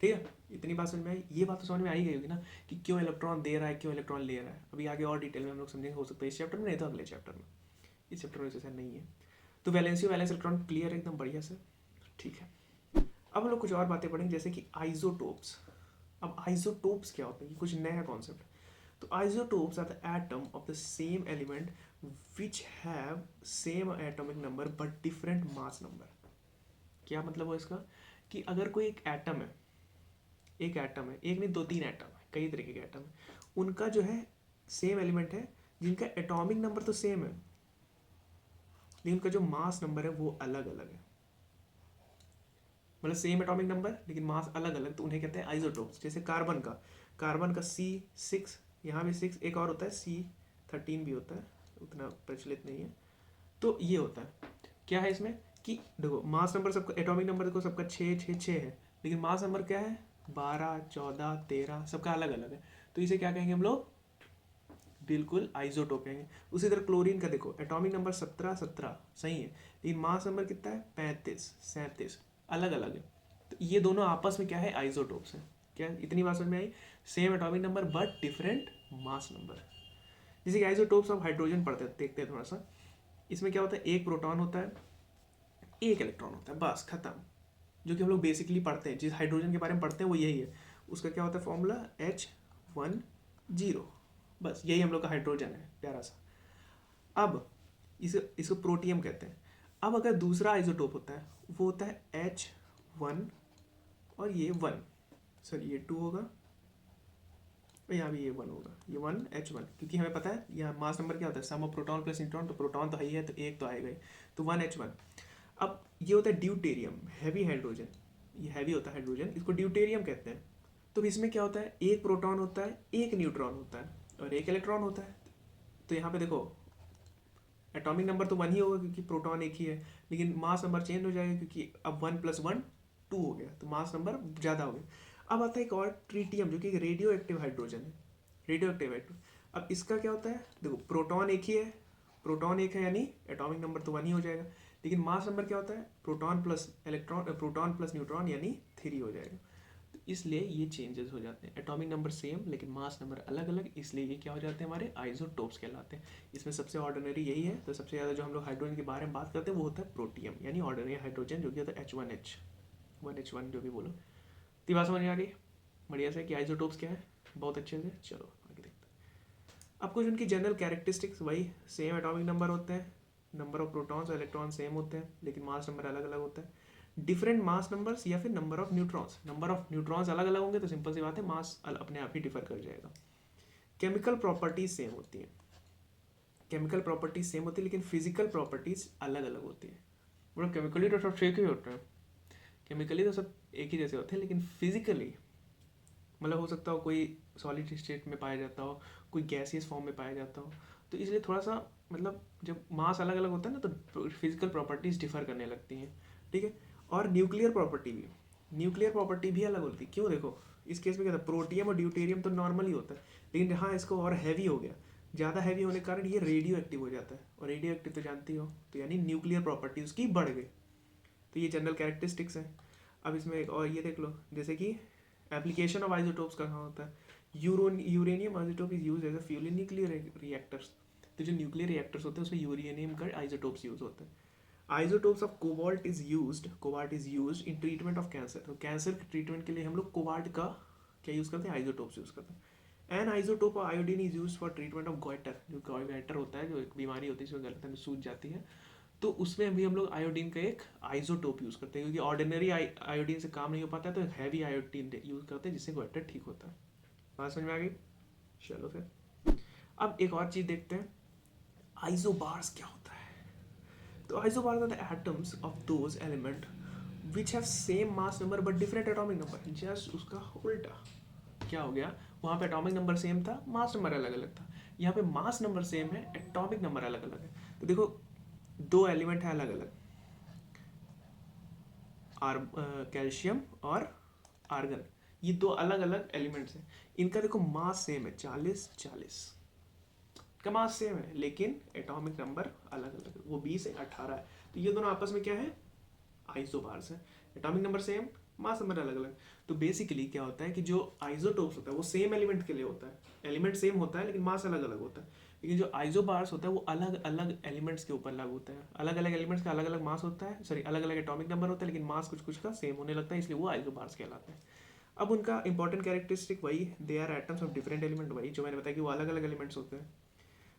ठीक है। इतनी बात समझ में आई। ये बात तो समझ में आई गई होगी ना कि क्यों इलेक्ट्रॉन दे रहा है, क्यों इलेक्ट्रॉन ले रहा है। अभी आगे और डिटेल में हम लोग समझेंगे, हो सकता है इस चैप्टर में, नहीं तो अगले चैप्टर में। इस चैप्टर में जैसे नहीं है। तो वैलेंसी वैलेंस इलेक्ट्रॉन क्लियर है एकदम बढ़िया से, ठीक है। अब हम लोग कुछ और बातें पढ़ेंगे, जैसे कि आइसोटोप्स। अब आइसोटोप्स क्या होता है, ये कुछ नया कॉन्सेप्ट। तो isotopes are the atom of the same element which have same atomic number but different mass number। क्या मतलब है इसका, कि अगर कोई एक एटम है, एक एटम है, एक नहीं 2 3 एटम है, कई तरीके के एटम है, उनका जो है सेम एलिमेंट है, जिनका एटॉमिक नंबर तो सेम है लेकिन उनका जो मास नंबर है वो अलग अलग है। मतलब सेम एटॉमिक नंबर लेकिन मास अलग अलग, तो उन्हें कहते हैं आइसोटोप्स। जैसे कार्बन का C6, यहाँ भी 6, एक और होता है C13 भी होता है, उतना प्रचलित नहीं है। तो ये होता है क्या है इसमें, कि देखो मास नंबर सबका, एटॉमिक नंबर देखो सबका 6 6 6 है, लेकिन मास नंबर क्या है 12 14 13, सबका अलग अलग है। तो इसे क्या कहेंगे हम लोग, बिल्कुल आइसोटोप कहेंगे। उसी तरह क्लोरीन का देखो एटॉमिक नंबर 17 17 सही है, लेकिन मास नंबर कितना है 35 37, अलग अलग है। तो ये दोनों आपस में क्या है, आइसोटोप्स है। क्या इतनी बात समझ में आई, same atomic number but different mass number. जैसे कि आइसोटोप्स ऑफ हाइड्रोजन पढ़ते हैं, देखते हैं थोड़ा सा। इसमें क्या होता है, एक प्रोटॉन होता है, एक इलेक्ट्रॉन होता है, बस खत्म। जो कि हम लोग बेसिकली पढ़ते हैं, जिस हाइड्रोजन के बारे में पढ़ते हैं वो यही है। उसका क्या होता है फॉर्मूला H10, बस यही हम लोग का हाइड्रोजन है, प्यारा सा। अब इसको प्रोटियम कहते हैं। अब अगर दूसरा आइसोटोप होता है वो होता है H1 और ये 1, सॉरी ये 2 होगा और यहाँ भी ये 1 होगा, ये 1 H1, क्योंकि हमें पता है यहाँ मास नंबर क्या होता है, सम ऑफ प्रोटॉन प्लस न्यूट्रॉन, तो प्रोटॉन तो है ही है तो एक तो आएगा ही, तो 1 H1। अब ये होता है ड्यूटेरियम, हैवी हाइड्रोजन, ये हैवी होता है हाइड्रोजन, इसको ड्यूटेरियम कहते हैं। तो इसमें क्या होता है, एक प्रोटॉन होता है, एक न्यूट्रॉन होता है और एक इलेक्ट्रॉन होता है। तो यहाँ पे देखो एटॉमिक नंबर तो 1 ही होगा क्योंकि प्रोटॉन एक ही है, लेकिन मास नंबर चेंज हो जाएगा क्योंकि अब 1 + 1 2 हो गया, तो मास नंबर ज़्यादा हो गया। अब आता है एक और ट्रीटियम जो कि रेडियो एक्टिव हाइड्रोजन है, रेडियो एक्टिव हाइड्रोजन। अब इसका क्या होता है, देखो प्रोटॉन एक ही है, प्रोटॉन एक है यानी एटॉमिक नंबर तो 1 ही हो जाएगा, लेकिन मास नंबर क्या होता है, proton plus electron, proton plus neutron यानी 3 हो जाएगा। तो इसलिए ये चेंजेस हो जाते हैं, एटॉमिक नंबर सेम लेकिन मास नंबर अलग अलग, इसलिए ये क्या हो जाते हैं, हमारे आइसोटोप्स कहलाते हैं। इसमें सबसे ऑर्डिनरी यही है, तो सबसे ज़्यादा जो हम लोग हाइड्रोजन के बारे में बात करते हैं वो होता है प्रोटियम यानी ऑर्डिनरी हाइड्रोजन, जो कि होता है H1H1 जो भी बोलो। तो बात समझ में आ गई बढ़िया से कि आइसोटोप्स क्या है, बहुत अच्छे से। चलो आगे देखते हैं। अब कुछ उनकी जनरल कैरेक्टरिस्टिक्स, वही सेम एटॉमिक नंबर होते हैं, नंबर ऑफ प्रोटॉन्स और इलेक्ट्रॉन सेम होते हैं, लेकिन मास नंबर अलग अलग होता है। डिफरेंट मास नंबर्स या फिर number of neutrons, number of neutrons अलग अलग होंगे तो सिंपल सी बात है मास अपने आप ही डिफर कर जाएगा। केमिकल प्रॉपर्टीज सेम होती हैं, केमिकल प्रॉपर्टीज सेम होती है लेकिन फिजिकल प्रॉपर्टीज अलग अलग होती है। मतलब केमिकली तो सब एक ही होते हैं, केमिकली तो सब एक ही जैसे होते हैं, लेकिन फिजिकली मतलब हो सकता हो कोई सॉलिड स्टेट में पाया जाता हो, कोई गैसियस फॉर्म में पाया जाता हो, तो इसलिए थोड़ा सा मतलब जब मास अलग अलग होता है ना तो फिजिकल प्रॉपर्टीज डिफर करने लगती हैं, ठीक है। और न्यूक्लियर प्रॉपर्टी भी, न्यूक्लियर प्रॉपर्टी भी अलग होती है। क्यों, देखो इस केस में क्या था, प्रोटियम और ड्यूटेरियम तो नॉर्मल ही होता है, लेकिन हाँ इसको और हैवी हो गया, ज़्यादा हैवी होने के कारण ये रेडियो एक्टिव हो जाता है, और रेडियो एक्टिव तो जानती हो, तो यानी न्यूक्लियर प्रॉपर्टी उसकी बढ़ गई। तो ये जनरल कैरेक्टरिस्टिक्स हैं। अब इसमें एक और ये देख लो, जैसे कि एप्लीकेशन ऑफ आइसोटोप्स कहाँ होता है, uranium isotope is use as a fuel in nuclear reactors. तो जो न्यूक्लियर रिएक्टर्स होते हैं उसमें यूरेनियम का आइसोटोप्स यूज होते हैं। Isotopes of cobalt is used in treatment of cancer. तो कैंसर के ट्रीटमेंट के लिए हम लोग कोबाल्ट का क्या यूज़ करते हैं, आइसोटोप्स यूज़ करते हैं। N isotope of iodine is use for treatment of goitre. जो गॉइटर होता है, जो एक बीमारी होती है जिसमें गलत में सूज जाती है, तो उसमें भी हम लोग आयोडीन का एक आइसोटोप यूज़ करते हैं, क्योंकि ऑर्डिनरी आयोडीन से काम नहीं हो पाता है, तो एक हैवी आयोडीन यूज़ करते हैं जिससे गॉइटर ठीक होता है। बात समझ में आ गई। चलो फिर अब एक और चीज़ देखते हैं, आइसोबार्स क्या होता है। तो isobars are the atoms of those element which have same mass number but different atomic number. Just उसका उल्टा क्या हो गया, वहाँ पे एटॉमिक नंबर सेम था, मास नंबर अलग अलग था। यहाँ पे मास नंबर सेम है, एटॉमिक नंबर अलग अलग है। तो देखो दो एलिमेंट है अलग अलग, कैल्शियम और आर्गन, ये दो अलग अलग एलिमेंट्स हैं, इनका देखो मास सेम है 40-40 का मास सेम है, लेकिन एटॉमिक नंबर अलग अलग है, वो 20 है 18 है। तो ये दोनों आपस में क्या है, आइसोबार्स है, atomic number same, mass number अलग अलग। तो बेसिकली क्या होता है कि जो आइसोटोप्स होता है वो सेम एलिमेंट के लिए होता है, एलिमेंट सेम होता है लेकिन मास अलग अलग होता है, लेकिन जो आइसोबार्स होता है वो अलग अलग एलिमेंट्स के ऊपर लागू होता है, अलग अलग एलिमेंट्स का अलग अलग मास होता है, सॉरी अलग अलग एटॉमिक नंबर होता है, लेकिन मास कुछ कुछ का सेम होने लगता है, इसलिए वो आइसोबार्स कहलाते हैं। अब उनका इंपॉर्टेंट कैरेक्टरिस्टिक वही, they are atoms of different element, वही जो मैंने बताया कि वो अलग अलग एलिमेंट्स होते हैं,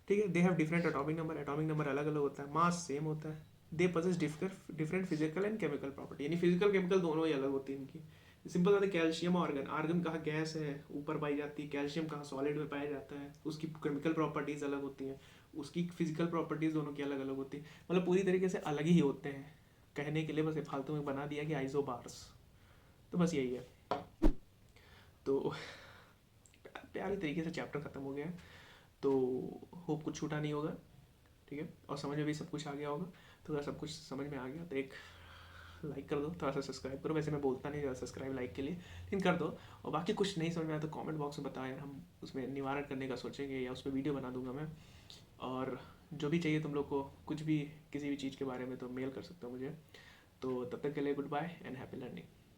ठीक है। They have different atomic number अलग अलग होता है, मास सेम होता है। They possess different physical and chemical property, यानी फिजिकल केमिकल दोनों ही अलग होती है इनकी। सिंपल बात है, कैल्शियम आर्गन, आर्गन कहाँ गैस है ऊपर पाई जाती है, कैल्शियम कहाँ सॉलिड में पाया जाता है, उसकी केमिकल प्रॉपर्टीज अलग होती हैं, उसकी फिजिकल प्रॉपर्टीज दोनों की अलग अलग होती है, मतलब पूरी तरीके से अलग ही होते हैं। कहने के लिए बस फालतू में बना दिया कि आइसोबार्स, तो बस यही है। तो प्यारी तरीके से चैप्टर खत्म हो गया, तो होप कुछ छूटा नहीं होगा, ठीक है, और समझ में भी सब कुछ आ गया होगा। तो अगर सब कुछ समझ में आ गया तो एक लाइक कर दो, थोड़ा सा सब्सक्राइब करो, वैसे मैं बोलता नहीं ज़्यादा सब्सक्राइब लाइक के लिए, लेकिन कर दो। और बाकी कुछ नहीं समझ में आया तो कमेंट बॉक्स में बताओ यार, हम उसमें निवारण करने का सोचेंगे या उस पर वीडियो बना दूंगा मैं। और जो भी चाहिए तुम लोग को, कुछ भी किसी भी चीज़ के बारे में, तो मेल कर सकते हो मुझे। तो तब तक के लिए good bye and happy learning.